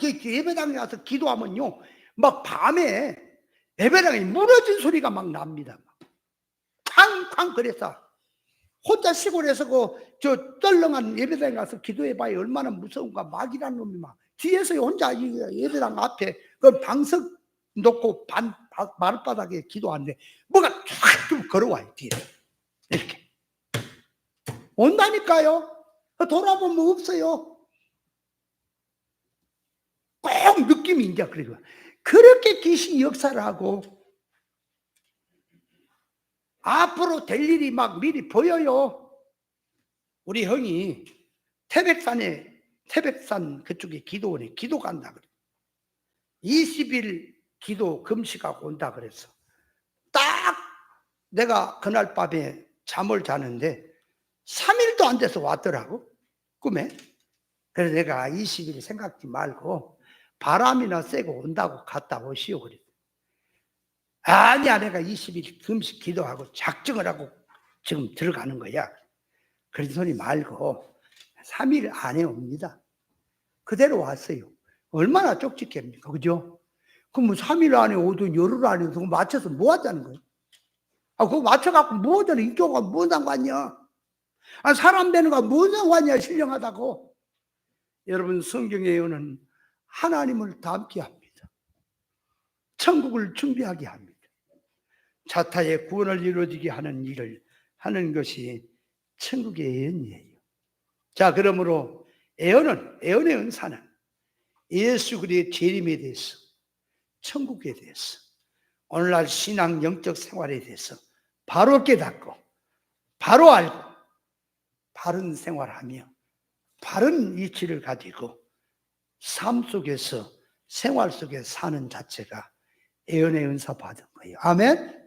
S1: 예배당에 가서 기도하면요, 막 밤에 예배당에 무너진 소리가 막 납니다. 쾅쾅. 그래서 혼자 시골에서 저 떨렁한 예배당에 가서 기도해봐야 얼마나 무서운가. 마귀라는 놈이 막 뒤에서 혼자 예배당 앞에 그 방석 놓고 마룻바닥에 기도하는데 뭐가 쫙 걸어와요. 뒤에 이렇게 온다니까요. 돌아보면 없어요. 꼭 느낌이 이제 그리고 그렇게 귀신이 역사를 하고 앞으로 될 일이 막 미리 보여요. 우리 형이 태백산 그쪽에 기도원에 기도 간다 그래. 20일 기도 금식하고 온다 그랬어. 딱 내가 그날 밤에 잠을 자는데 3일도 안 돼서 왔더라고, 꿈에. 그래서 내가 20일 생각지 말고 바람이나 쐬고 온다고 갔다 오시오 그랬어. 아니야, 내가 20일 금식 기도하고 작정을 하고 지금 들어가는 거야. 그런 소리 말고 3일 안에 옵니다. 그대로 왔어요. 얼마나 쪽집게입니까? 그죠? 그럼 3일 안에 오든 열흘 안에 오든 맞춰서 뭐 하자는 거예요? 그거 맞춰갖고 뭐 하자는 인교가 뭐 상관이야? 사람 되는 거 뭐 상관이야, 신령하다고. 여러분, 성경에 의하는 하나님을 닮게 합니다. 천국을 준비하게 합니다. 자타의 구원을 이루어지게 하는 일을 하는 것이 천국의 예언이에요. 자, 그러므로 예언의 은사는 예수 그리스도의 재림에 대해서, 천국에 대해서, 오늘날 신앙 영적 생활에 대해서 바로 깨닫고 바로 알고 바른 생활하며 바른 이치를 가지고 삶 속에서, 생활 속에 사는 자체가 예언의 은사 받은 거예요. 아멘.